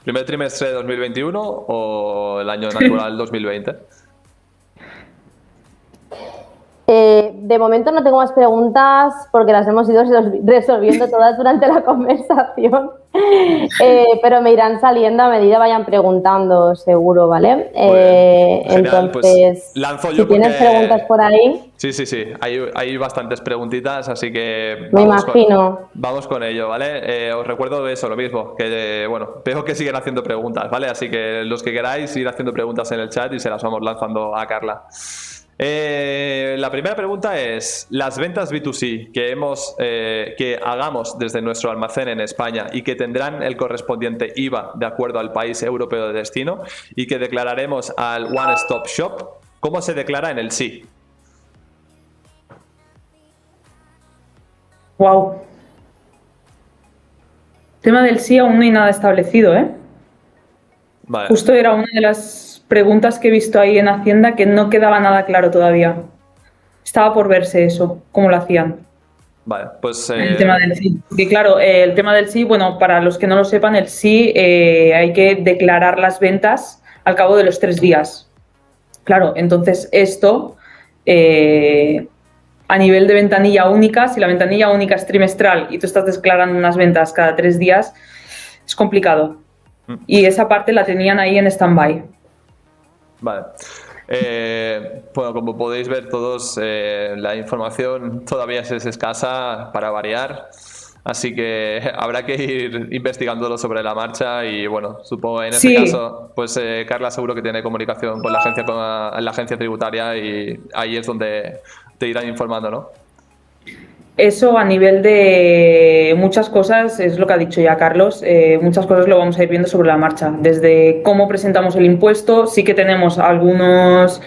¿Primer trimestre de 2021 o el año natural 2020? De momento no tengo más preguntas porque las hemos ido resolviendo todas durante la conversación, pero me irán saliendo a medida vayan preguntando, seguro, ¿vale? Genial, entonces, pues lanzo yo, si tienes preguntas por ahí... Sí, hay bastantes preguntitas, así que me imagino. Vamos con ello, ¿vale? Os recuerdo eso, lo mismo, que bueno, veo que siguen haciendo preguntas, ¿vale? Así que los que queráis, ir haciendo preguntas en el chat y se las vamos lanzando a Carla. La primera pregunta es: las ventas B2C que hagamos desde nuestro almacén en España y que tendrán el correspondiente IVA de acuerdo al país europeo de destino y que declararemos al One Stop Shop, ¿cómo se declara en el SI? Wow. Tema del SI aún no hay nada establecido, ¿eh? Vale. Justo era una de las preguntas que he visto ahí en Hacienda que no quedaba nada claro todavía. Estaba por verse eso, cómo lo hacían. Vale, pues... El tema del SI. Porque claro, el tema del SI, bueno, para los que no lo sepan, el SI hay que declarar las ventas al cabo de los 3 días. Claro, entonces esto, a nivel de ventanilla única, si la ventanilla única es trimestral y tú estás declarando unas ventas cada 3 días, es complicado. Y esa parte la tenían ahí en stand-by. Vale. Bueno, como podéis ver todos, la información todavía es escasa para variar, así que habrá que ir investigándolo sobre la marcha y bueno, supongo en este caso, pues Carla seguro que tiene comunicación con la agencia tributaria y ahí es donde te irán informando, ¿no? Eso a nivel de muchas cosas, es lo que ha dicho ya Carlos, muchas cosas lo vamos a ir viendo sobre la marcha. Desde cómo presentamos el impuesto, sí que tenemos algunos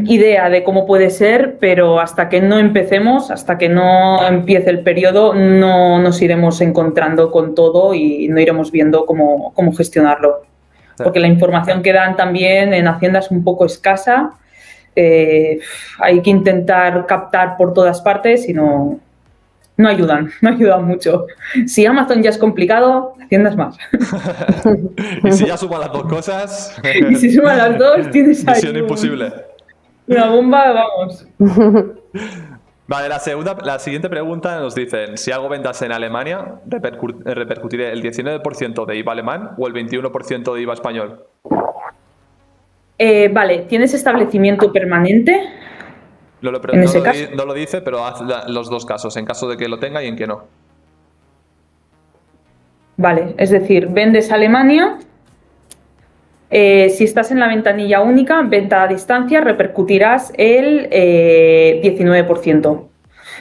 idea de cómo puede ser, pero hasta que no empecemos, hasta que no empiece el periodo, no nos iremos encontrando con todo y no iremos viendo cómo gestionarlo. Porque la información que dan también en Hacienda es un poco escasa. Hay que intentar captar por todas partes y no ayudan mucho. Si Amazon ya es complicado, Hacienda es más. Y si ya suman las dos cosas... y si suman las dos, tienes ahí misión imposible. Una bomba, vamos. Vale, la siguiente pregunta nos dicen: si hago ventas en Alemania, ¿repercutiré el 19% de IVA alemán o el 21% de IVA español? Vale, ¿tienes establecimiento permanente? En ese caso. No lo dice, pero haz los dos casos, en caso de que lo tenga y en que no. Vale, es decir, vendes a Alemania. Si estás en la ventanilla única, venta a distancia, repercutirás el 19%.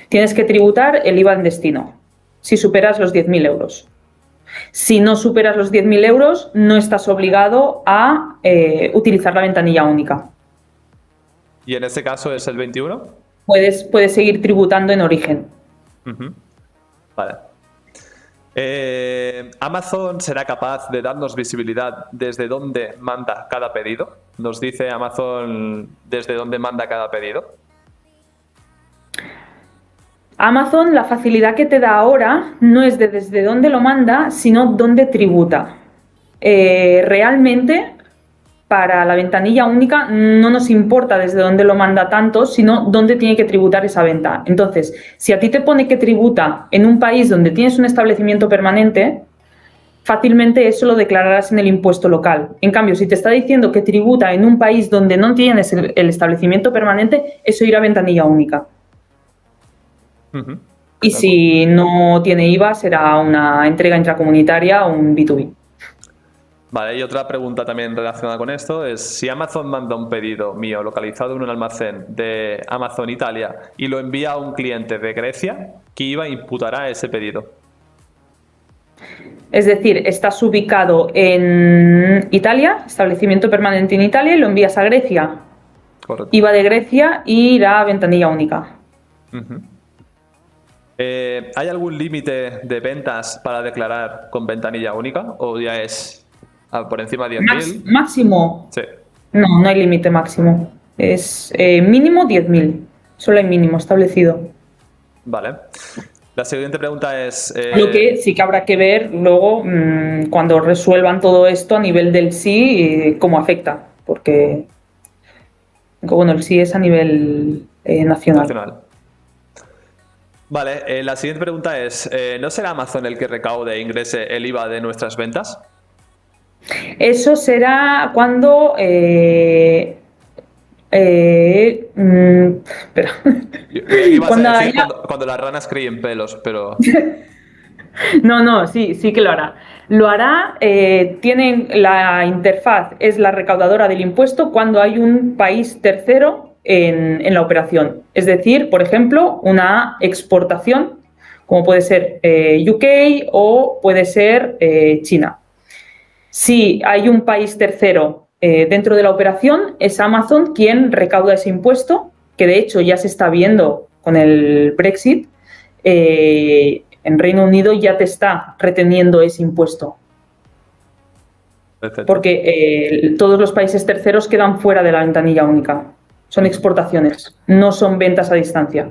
Tienes que tributar el IVA en destino, si superas los 10.000 euros. Si no superas los 10.000 euros, no estás obligado a utilizar la ventanilla única. ¿Y en este caso es el 21? Puedes seguir tributando en origen. Vale. ¿Amazon será capaz de darnos visibilidad desde dónde manda cada pedido? ¿Nos dice Amazon desde dónde manda cada pedido? Amazon, la facilidad que te da ahora no es de desde dónde lo manda, sino dónde tributa. Realmente, para la ventanilla única no nos importa desde dónde lo manda tanto, sino dónde tiene que tributar esa venta. Entonces, si a ti te pone que tributa en un país donde tienes un establecimiento permanente, fácilmente eso lo declararás en el impuesto local. En cambio, si te está diciendo que tributa en un país donde no tienes el establecimiento permanente, eso irá a ventanilla única. Y si no tiene IVA, será una entrega intracomunitaria o un B2B. Vale, y otra pregunta también relacionada con esto es, si Amazon manda un pedido mío localizado en un almacén de Amazon Italia y lo envía a un cliente de Grecia, ¿qué IVA imputará ese pedido? Es decir, estás ubicado en Italia, establecimiento permanente en Italia, y lo envías a Grecia. Correcto. IVA de Grecia y irá a ventanilla única. ¿Hay algún límite de ventas para declarar con ventanilla única o ya es por encima de 10.000? ¿Máximo? Sí. No hay límite máximo. Es mínimo 10.000. Solo hay mínimo establecido. Vale. La siguiente pregunta es... Lo que sí que habrá que ver luego, cuando resuelvan todo esto a nivel del sí, cómo afecta. Porque, bueno, el sí es a nivel nacional. Vale, la siguiente pregunta es, ¿no será Amazon el que recaude e ingrese el IVA de nuestras ventas? Eso será cuando... espera. Cuando las ranas críen pelos, pero... No, sí que lo hará. Lo hará, tienen la interfaz, es la recaudadora del impuesto cuando hay un país tercero en la operación. Es decir, por ejemplo, una exportación, como puede ser UK o puede ser China. Si hay un país tercero dentro de la operación, es Amazon quien recauda ese impuesto, que de hecho ya se está viendo con el Brexit. En Reino Unido ya te está reteniendo ese impuesto. Perfecto. Porque todos los países terceros quedan fuera de la ventanilla única. Son exportaciones, no son ventas a distancia.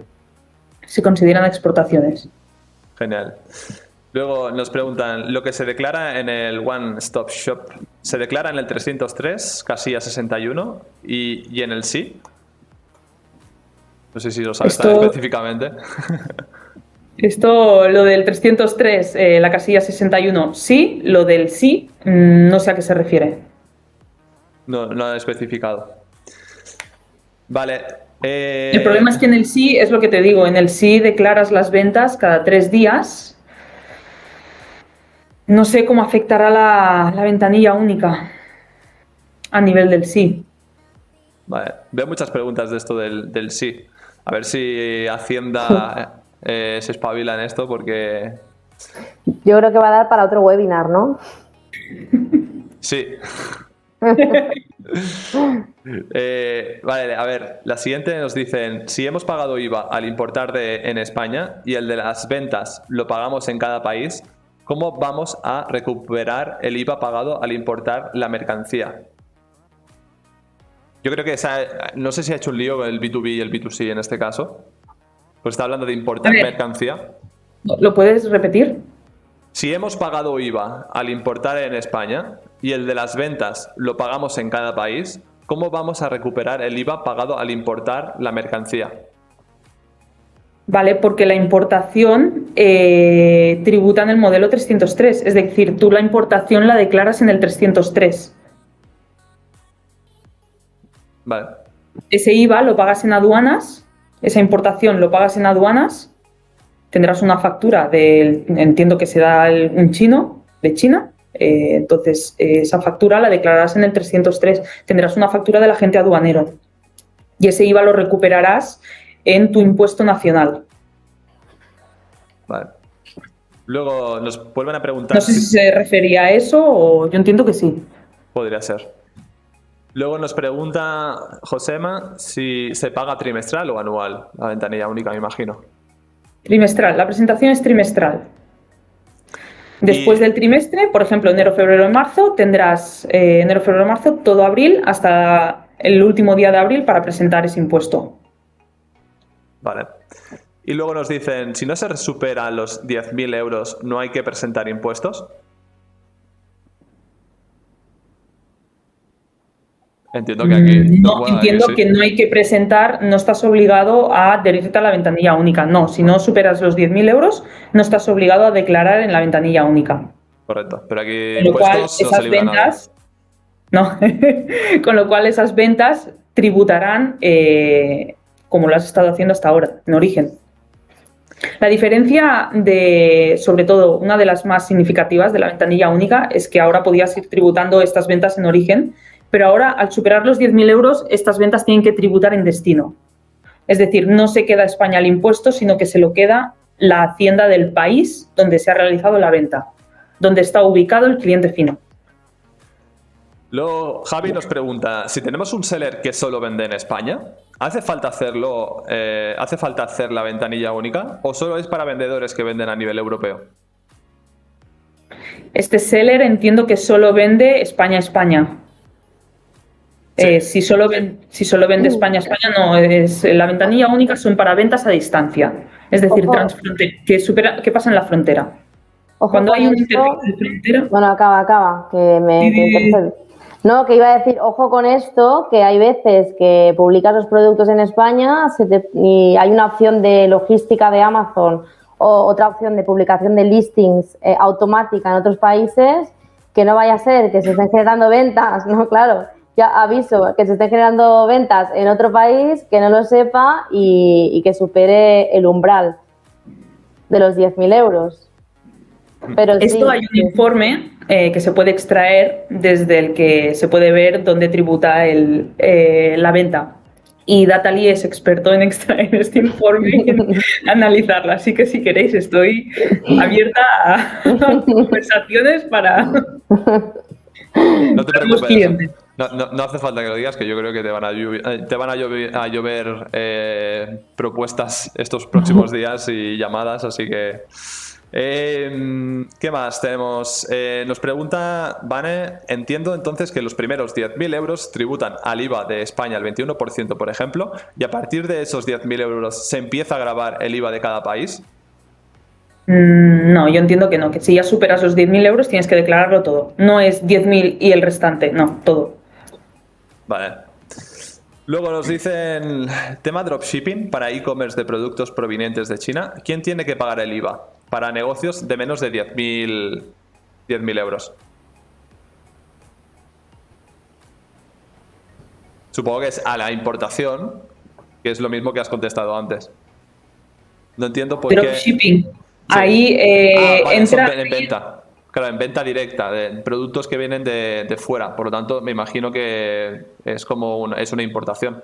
Se consideran exportaciones. Genial. Luego nos preguntan, ¿lo que se declara en el One Stop Shop se declara en el 303, casilla 61 y en el sí? No sé si lo sabes tan específicamente. Lo del 303, la casilla 61, sí. Lo del sí, no sé a qué se refiere. No ha especificado. Vale. El problema es que en el sí, es lo que te digo, en el sí declaras las ventas cada 3 días. No sé cómo afectará la ventanilla única a nivel del sí. Vale. Veo muchas preguntas de esto del sí. A ver si Hacienda se espabila en esto porque... Yo creo que va a dar para otro webinar, ¿no? Sí. Vale, a ver, la siguiente nos dicen, si hemos pagado IVA al importar en España y el de las ventas lo pagamos en cada país, ¿cómo vamos a recuperar el IVA pagado al importar la mercancía? Yo creo que no sé si ha hecho un lío el B2B y el B2C en este caso. Pues está hablando de importar mercancía. ¿Lo puedes repetir? Si hemos pagado IVA al importar en España y el de las ventas lo pagamos en cada país, ¿cómo vamos a recuperar el IVA pagado al importar la mercancía? Vale, porque la importación tributa en el modelo 303. Es decir, tú la importación la declaras en el 303. Vale. Ese IVA lo pagas en aduanas, esa importación lo pagas en aduanas, tendrás una factura entiendo que será un chino, de China, entonces esa factura la declararás en el 303, tendrás una factura del agente aduanero y ese IVA lo recuperarás en tu impuesto nacional. Vale. Luego nos vuelven a preguntar. No sé si se refería a eso o yo entiendo que sí. Podría ser. Luego nos pregunta Josema si se paga trimestral o anual la ventanilla única, me imagino. Trimestral, la presentación es trimestral. Después del trimestre, por ejemplo, enero, febrero, marzo, tendrás enero, febrero, marzo, todo abril hasta el último día de abril para presentar ese impuesto. Vale. Y luego nos dicen, si no se supera los 10.000 euros, ¿no hay que presentar impuestos? Entiendo que aquí... No, entiendo que no hay que presentar, no estás obligado a adherirte a la ventanilla única. No, si no superas los 10.000 euros, no estás obligado a declarar en la ventanilla única. Correcto, pero aquí Con lo cual, impuestos no se libra ventas, no, con lo cual esas ventas tributarán como lo has estado haciendo hasta ahora, en origen. La diferencia sobre todo, una de las más significativas de la ventanilla única es que ahora podías ir tributando estas ventas en origen, pero ahora al superar los 10.000 euros, estas ventas tienen que tributar en destino. Es decir, no se queda España el impuesto, sino que se lo queda la hacienda del país donde se ha realizado la venta, donde está ubicado el cliente final. Luego, Javi nos pregunta, si tenemos un seller que solo vende en España, ¿hace falta hacer la ventanilla única o solo es para vendedores que venden a nivel europeo? Este seller entiendo que solo vende España-España. Sí. Si solo vende España-España, no, la ventanilla única son para ventas a distancia. Es decir, ¿qué pasa en la frontera? Ojo, cuando hay un intercambio de frontera... Bueno, acaba, que me intercedo. No, que iba a decir, ojo con esto, que hay veces que publicas los productos en España y hay una opción de logística de Amazon o otra opción de publicación de listings automática en otros países, que no vaya a ser que se estén generando ventas, ¿no? Claro, ya aviso, que se estén generando ventas en otro país, que no lo sepa y que supere el umbral de los 10.000 euros. Pero esto hay un informe que se puede extraer desde el que se puede ver dónde tributa la venta. Y Dataly es experto en extraer este informe y en analizarlo. Así que si queréis estoy abierta a conversaciones para no te preocupes, los clientes. No hace falta que lo digas, que yo creo que te van a llover propuestas estos próximos días y llamadas, así que... ¿qué más tenemos? Nos pregunta Vane, entiendo entonces que los primeros 10.000 euros tributan al IVA de España el 21%, por ejemplo, y a partir de esos 10.000 euros se empieza a gravar el IVA de cada país. No, yo entiendo que no, que si ya superas los 10.000 euros tienes que declararlo todo. No es 10.000 y el restante, no, todo. Vale. Luego nos dicen, tema dropshipping para e-commerce de productos provenientes de China. ¿Quién tiene que pagar el IVA para negocios de menos de 10.000 euros? Supongo que es a la importación, que es lo mismo que has contestado antes. No entiendo por qué... Dropshipping. Sí. Ahí vale, entra... en venta. Claro, en venta directa, de productos que vienen de fuera. Por lo tanto, me imagino que es como es una importación.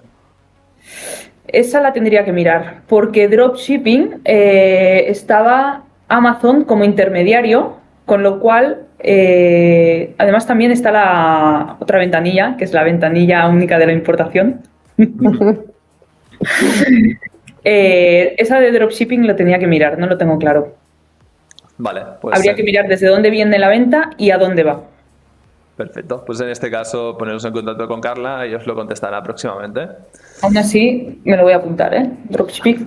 Esa la tendría que mirar, porque dropshipping estaba Amazon como intermediario, con lo cual, además también está la otra ventanilla, que es la ventanilla única de la importación. Esa de dropshipping lo tenía que mirar, no lo tengo claro. Vale, pues... Habría que mirar desde dónde viene la venta y a dónde va. Perfecto, pues en este caso poneros en contacto con Carla y os lo contestará próximamente. Aún así, me lo voy a apuntar, Dropshipping.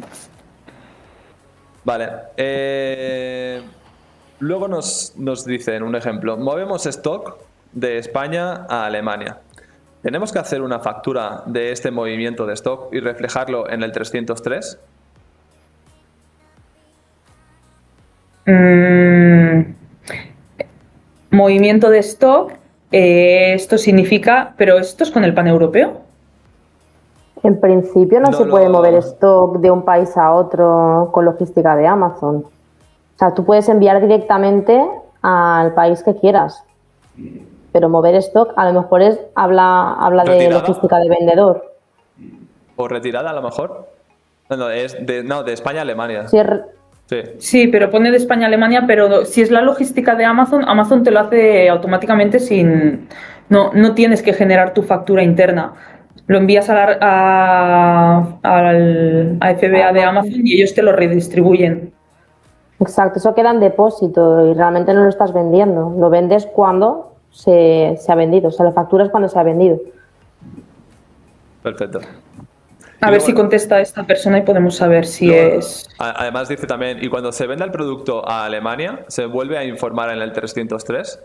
Vale. Luego nos dicen un ejemplo. Movemos stock de España a Alemania. ¿Tenemos que hacer una factura de este movimiento de stock y reflejarlo en el 303? Movimiento de stock, esto significa, pero esto es con el pan europeo. En principio no se puede mover stock de un país a otro con logística de Amazon. O sea, tú puedes enviar directamente al país que quieras, pero mover stock a lo mejor habla de ¿Retirada? logística de vendedor. ¿O retirada a lo mejor? No, de España a Alemania. Sí, Sí. Sí, pero pone de España a Alemania, pero si es la logística de Amazon, Amazon te lo hace automáticamente sin... No tienes que generar tu factura interna. Lo envías a FBA de Amazon y ellos te lo redistribuyen. exacto, eso queda en depósito y realmente no lo estás vendiendo. Lo vendes cuando se ha vendido, o sea, la factura es cuando se ha vendido. Perfecto. A ver si contesta esta persona y podemos saber si es... Además dice también, y cuando se venda el producto a Alemania, ¿se vuelve a informar en el 303?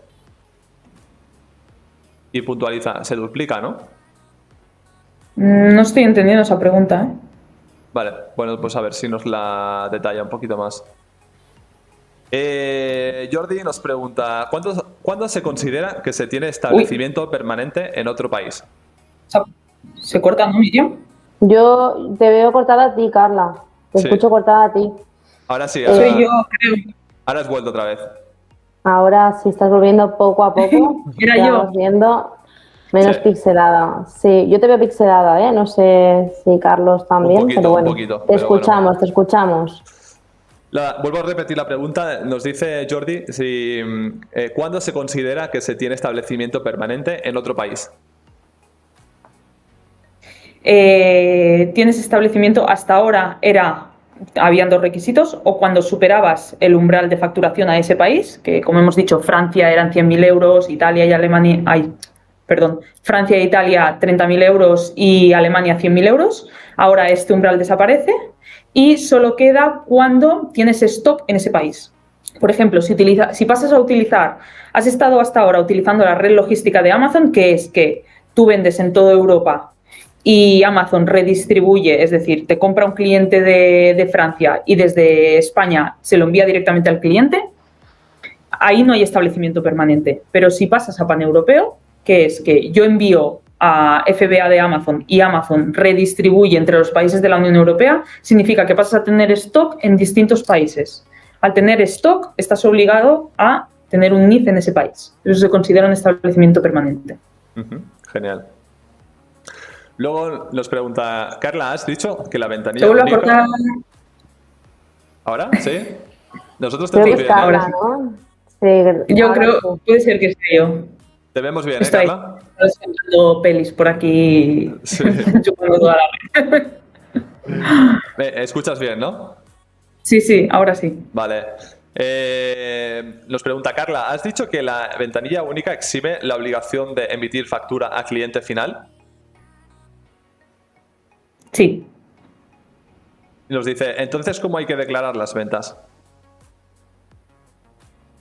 Y puntualiza, se duplica, ¿no? No estoy entendiendo esa pregunta, ¿eh? Vale, bueno, pues a ver si nos la detalla un poquito más. Jordi nos pregunta, ¿cuándo se considera que se tiene establecimiento permanente en otro país? ¿Se corta, no, Miriam? Yo te veo cortada a ti, Carla. Te escucho cortada a ti. Ahora sí, Soy yo, creo. ahora has vuelto otra vez. Ahora sí estás volviendo poco a poco. Era te yo. vamos viendo menos Sí. pixelada. Sí, yo te veo pixelada, ¿eh? No sé si Carlos también, poquito, pero bueno. un poquito, Te pero escuchamos, bueno. te escuchamos. Vuelvo a repetir la pregunta. Nos dice Jordi si ¿cuándo se considera que se tiene establecimiento permanente en otro país? Tienes establecimiento hasta ahora habían dos requisitos, o cuando superabas el umbral de facturación a ese país, que como hemos dicho, Francia eran 100.000 euros, Italia y Alemania, Francia e Italia 30.000 euros y Alemania 100.000 euros. Ahora este umbral desaparece y solo queda cuando tienes stock en ese país. Por ejemplo, si pasas a utilizar, has estado hasta ahora utilizando la red logística de Amazon, que es que tú vendes en toda Europa y Amazon redistribuye, es decir, te compra un cliente de Francia y desde España se lo envía directamente al cliente, ahí no hay establecimiento permanente. Pero si pasas a paneuropeo, que es que yo envío a FBA de Amazon y Amazon redistribuye entre los países de la Unión Europea, significa que pasas a tener stock en distintos países. Al tener stock, estás obligado a tener un NIF en ese país. Eso se considera un establecimiento permanente. Genial. Luego nos pregunta, Carla, ¿has dicho que la ventanilla ¿Te vuelvo a única... cortar? ¿Ahora? ¿Sí? Nosotros te Creo vemos que es bien, ¿no? Carla, ahora sí. ¿no? Sí, Yo ahora creo, sí. puede ser que sea yo. Te vemos bien, Estoy Carla? viendo pelis por aquí, Sí. chupando toda la red. ¿Me escuchas bien, no? Sí, ahora sí. Vale. Nos pregunta Carla, ¿has dicho que la ventanilla única exime la obligación de emitir factura a cliente final? Sí. Y nos dice, entonces, ¿cómo hay que declarar las ventas?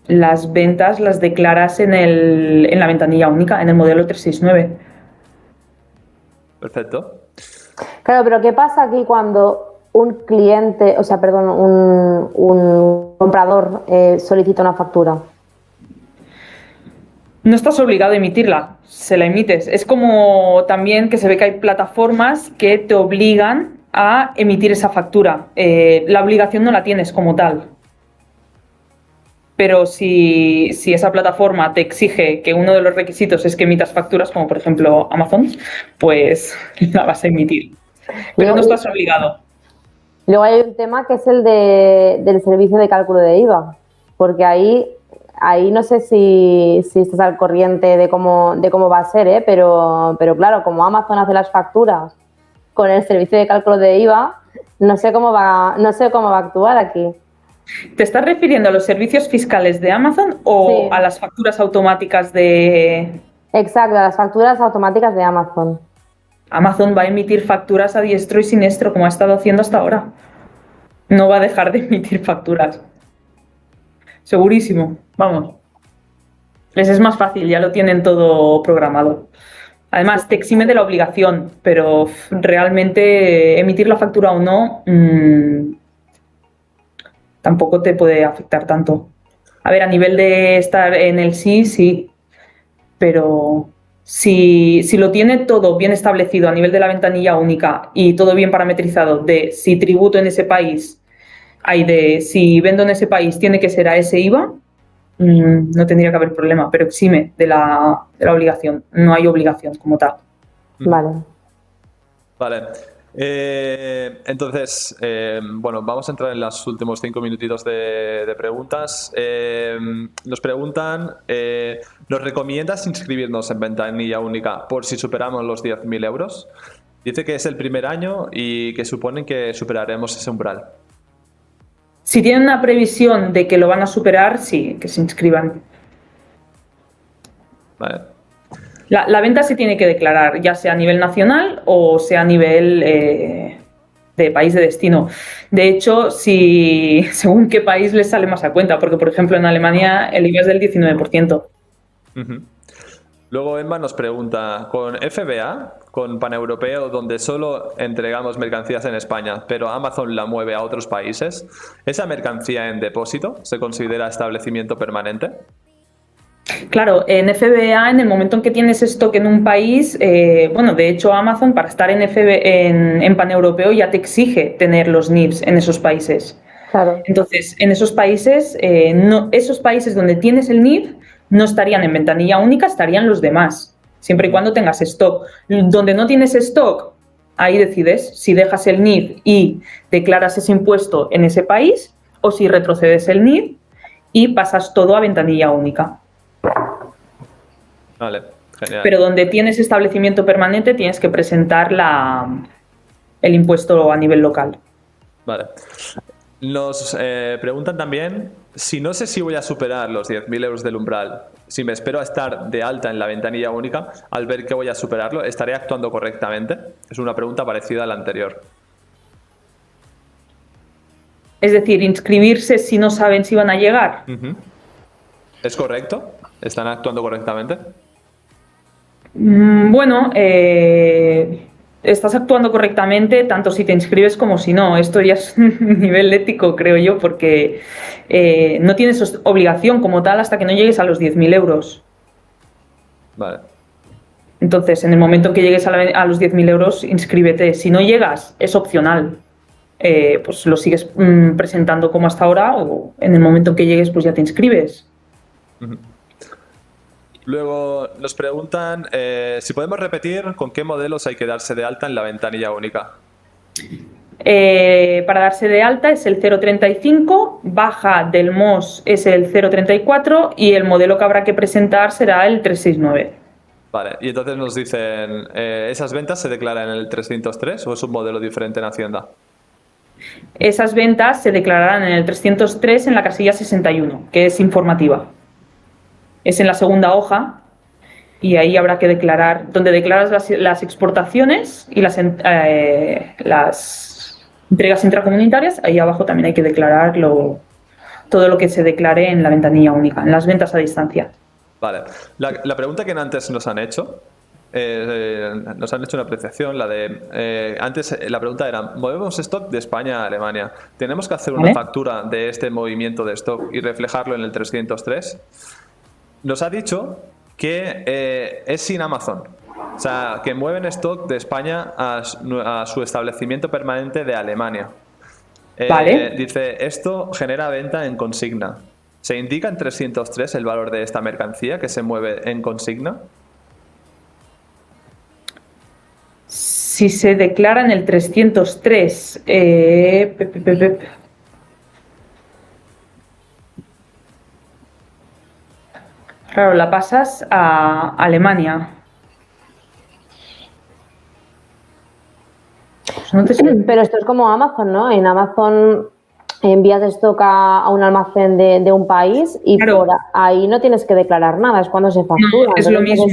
Las ventas las declaras en la ventanilla única, en el modelo 369. Perfecto. Claro, pero ¿qué pasa aquí cuando un cliente, o sea, perdón, un comprador solicita una factura? No estás obligado a emitirla, se la emites. Es como también que se ve que hay plataformas que te obligan a emitir esa factura. La obligación no la tienes como tal. Pero si esa plataforma te exige que uno de los requisitos es que emitas facturas, como por ejemplo Amazon, pues la vas a emitir. Pero no estás obligado. Luego hay un tema que es el del servicio de cálculo de IVA, porque ahí no sé si estás al corriente de cómo va a ser, pero claro, como Amazon hace las facturas con el servicio de cálculo de IVA, no sé cómo va a actuar aquí. ¿Te estás refiriendo a los servicios fiscales de Amazon o Sí. a las facturas automáticas de... Exacto, a las facturas automáticas de Amazon. Amazon va a emitir facturas a diestro y siniestro, como ha estado haciendo hasta ahora. No va a dejar de emitir facturas. Segurísimo, vamos. Les es más fácil, ya lo tienen todo programado. Además, te exime de la obligación, pero realmente emitir la factura o no tampoco te puede afectar tanto. A ver, a nivel de estar en el sí, pero Si lo tiene todo bien establecido a nivel de la ventanilla única y todo bien parametrizado de si tributo en ese país, si vendo en ese país tiene que ser a ese IVA, no tendría que haber problema, pero exime de la obligación. No hay obligación como tal. Vale. Vale. Entonces, bueno, vamos a entrar en los últimos 5 minutitos de preguntas. Nos preguntan, ¿nos recomiendas inscribirnos en ventanilla única por si superamos los 10.000 euros? Dice que es el primer año y que suponen que superaremos ese umbral. Si tienen una previsión de que lo van a superar, sí, que se inscriban. Vale. La venta se tiene que declarar, ya sea a nivel nacional o sea a nivel de país de destino. De hecho, según qué país les sale más a cuenta, porque por ejemplo en Alemania el IVA es del 19%. Luego Emma nos pregunta, con FBA, con Paneuropeo, donde solo entregamos mercancías en España, pero Amazon la mueve a otros países, ¿esa mercancía en depósito se considera establecimiento permanente? Claro, en FBA, en el momento en que tienes stock en un país, bueno, de hecho Amazon para estar en Paneuropeo ya te exige tener los NIFs en esos países. Claro. Entonces, en esos países, esos países donde tienes el NIF no estarían en ventanilla única, estarían los demás, siempre y cuando tengas stock. Donde no tienes stock, ahí decides si dejas el NIF y declaras ese impuesto en ese país o si retrocedes el NIF y pasas todo a ventanilla única. Vale, genial. Pero donde tienes establecimiento permanente tienes que presentar el impuesto a nivel local. Vale. Nos preguntan también, si no sé si voy a superar los 10.000 euros del umbral, si me espero a estar de alta en la ventanilla única, al ver que voy a superarlo, ¿estaré actuando correctamente? Es una pregunta parecida a la anterior. Es decir, inscribirse si no saben si van a llegar. ¿Es correcto? ¿Están actuando correctamente? Bueno, estás actuando correctamente tanto si te inscribes como si no. Esto ya es un nivel ético, creo yo, porque no tienes obligación como tal hasta que no llegues a los 10.000 euros. Vale. Entonces, en el momento en que llegues a los 10.000 euros, inscríbete. Si no llegas, es opcional. Pues lo sigues presentando como hasta ahora o en el momento en que llegues, pues ya te inscribes. Luego nos preguntan si podemos repetir con qué modelos hay que darse de alta en la ventanilla única. Para darse de alta es el 035, baja del MOS es el 034 y el modelo que habrá que presentar será el 369. Vale, y entonces nos dicen, ¿esas ventas se declaran en el 303 o es un modelo diferente en Hacienda? Esas ventas se declararán en el 303 en la casilla 61, que es informativa. Es en la segunda hoja y ahí habrá que declarar, donde declaras las exportaciones y las entregas intracomunitarias, ahí abajo también hay que declarar todo lo que se declare en la ventanilla única, en las ventas a distancia. Vale. La pregunta que antes nos han hecho una apreciación, antes la pregunta era, movemos stock de España a Alemania, ¿tenemos que hacer una factura de este movimiento de stock y reflejarlo en el 303? Nos ha dicho que es sin Amazon, o sea, que mueven stock de España a su establecimiento permanente de Alemania. Vale. Dice, esto genera venta en consigna. ¿Se indica en 303 el valor de esta mercancía que se mueve en consigna? Si se declara en el 303, claro, la pasas a Alemania. Pues no te sé. Pero esto es como Amazon, ¿no? En Amazon envías stock a un almacén de un país y Claro. por ahí no tienes que declarar nada, es cuando se factura. No, es lo mismo.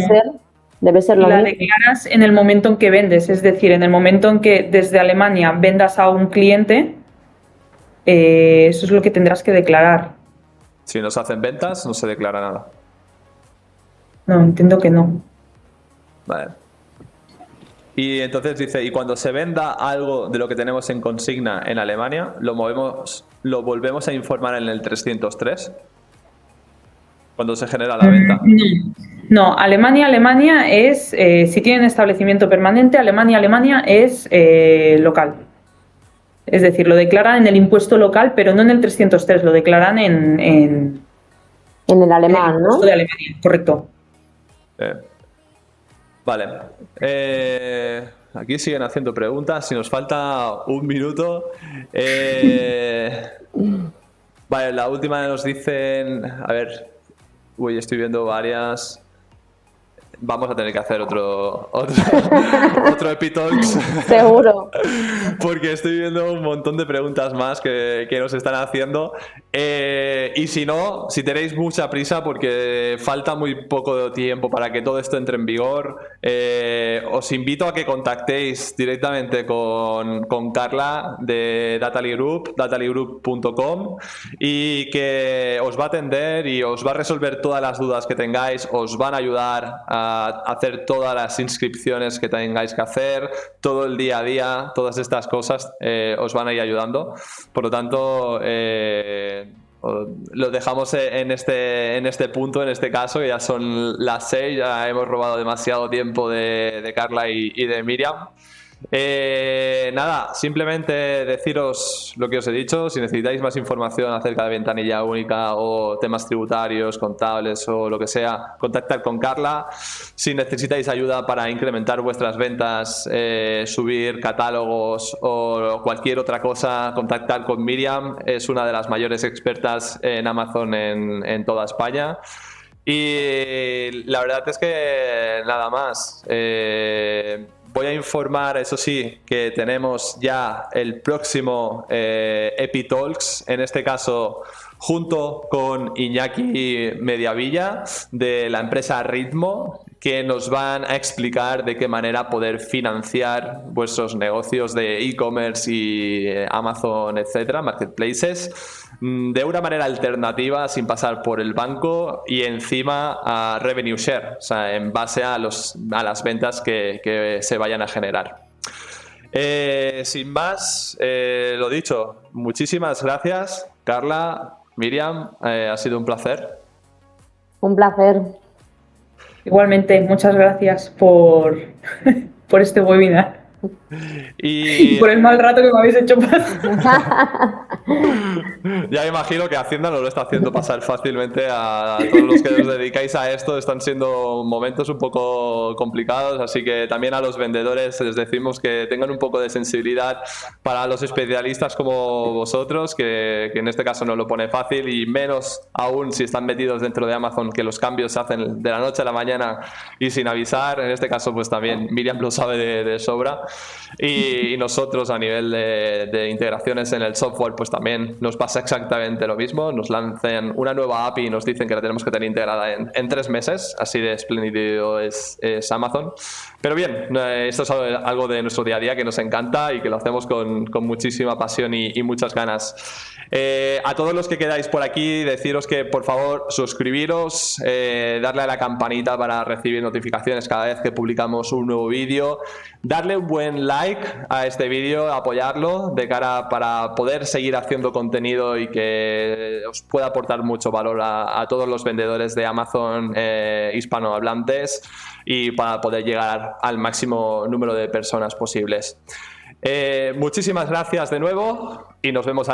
Debe ser lo La mismo. declaras en el momento en que vendes, es decir, en el momento en que desde Alemania vendas a un cliente, eso es lo que tendrás que declarar. Si nos hacen ventas, no se declara nada. No, entiendo que no. Vale. Y entonces dice, y cuando se venda algo de lo que tenemos en consigna en Alemania, lo volvemos a informar en el 303, cuando se genera la venta. No, Alemania es, si tienen establecimiento permanente, Alemania es local. Es decir, lo declaran en el impuesto local, pero no en el 303, lo declaran en el alemán, ¿no? De Alemania, correcto. Vale. Aquí siguen haciendo preguntas. Si nos falta un minuto. Vale, la última nos dicen... A ver... Uy, estoy viendo varias... Vamos a tener que hacer otro Epitalks. Seguro. Porque estoy viendo un montón de preguntas más que nos están haciendo. Y si no, si tenéis mucha prisa, porque falta muy poco tiempo para que todo esto entre en vigor, os invito a que contactéis directamente con Carla de Dataly Group, datalygroup.com, y que os va a atender y os va a resolver todas las dudas que tengáis, os van a ayudar a hacer todas las inscripciones que tengáis que hacer, todo el día a día, todas estas cosas os van a ir ayudando. Por lo tanto, lo dejamos en este punto, en este caso, que ya son las 6, ya hemos robado demasiado tiempo de Carla y de Miriam. Nada, simplemente deciros lo que os he dicho. Si necesitáis más información acerca de ventanilla única o temas tributarios, contables o lo que sea, contactar con Carla. Si necesitáis ayuda para incrementar vuestras ventas, subir catálogos o cualquier otra cosa, contactar con Miriam. Es una de las mayores expertas en Amazon en toda España. Y la verdad es que nada más. Voy a informar, eso sí, que tenemos ya el próximo Epitalks, en este caso junto con Iñaki Mediavilla de la empresa Ritmo, que nos van a explicar de qué manera poder financiar vuestros negocios de e-commerce y Amazon, etcétera, marketplaces, de una manera alternativa, sin pasar por el banco y encima a revenue share, o sea, en base a las ventas que se vayan a generar. Sin más, lo dicho, muchísimas gracias, Carla, Miriam, ha sido un placer. Un placer. Igualmente, muchas gracias por este webinar. Y por el mal rato que me habéis hecho pasar. Ya me imagino que Hacienda no lo está haciendo pasar fácilmente a todos los que os dedicáis a esto. Están siendo momentos un poco complicados, así que también a los vendedores les decimos que tengan un poco de sensibilidad para los especialistas como vosotros, que en este caso no lo pone fácil, y menos aún si están metidos dentro de Amazon, que los cambios se hacen de la noche a la mañana y sin avisar. En este caso pues también Miriam lo sabe de sobra. Y nosotros a nivel de integraciones en el software pues también nos pasa exactamente lo mismo. Nos lanzan una nueva API y nos dicen que la tenemos que tener integrada en 3 meses, así de espléndido es Amazon. Pero bien, esto es algo de nuestro día a día que nos encanta y que lo hacemos con muchísima pasión y muchas ganas. A todos los que quedáis por aquí, deciros que por favor suscribiros, darle a la campanita para recibir notificaciones cada vez que publicamos un nuevo vídeo, darle un buen like a este vídeo, apoyarlo de cara para poder seguir haciendo contenido y que os pueda aportar mucho valor a todos los vendedores de Amazon hispanohablantes y para poder llegar al máximo número de personas posibles. Muchísimas gracias de nuevo y nos vemos a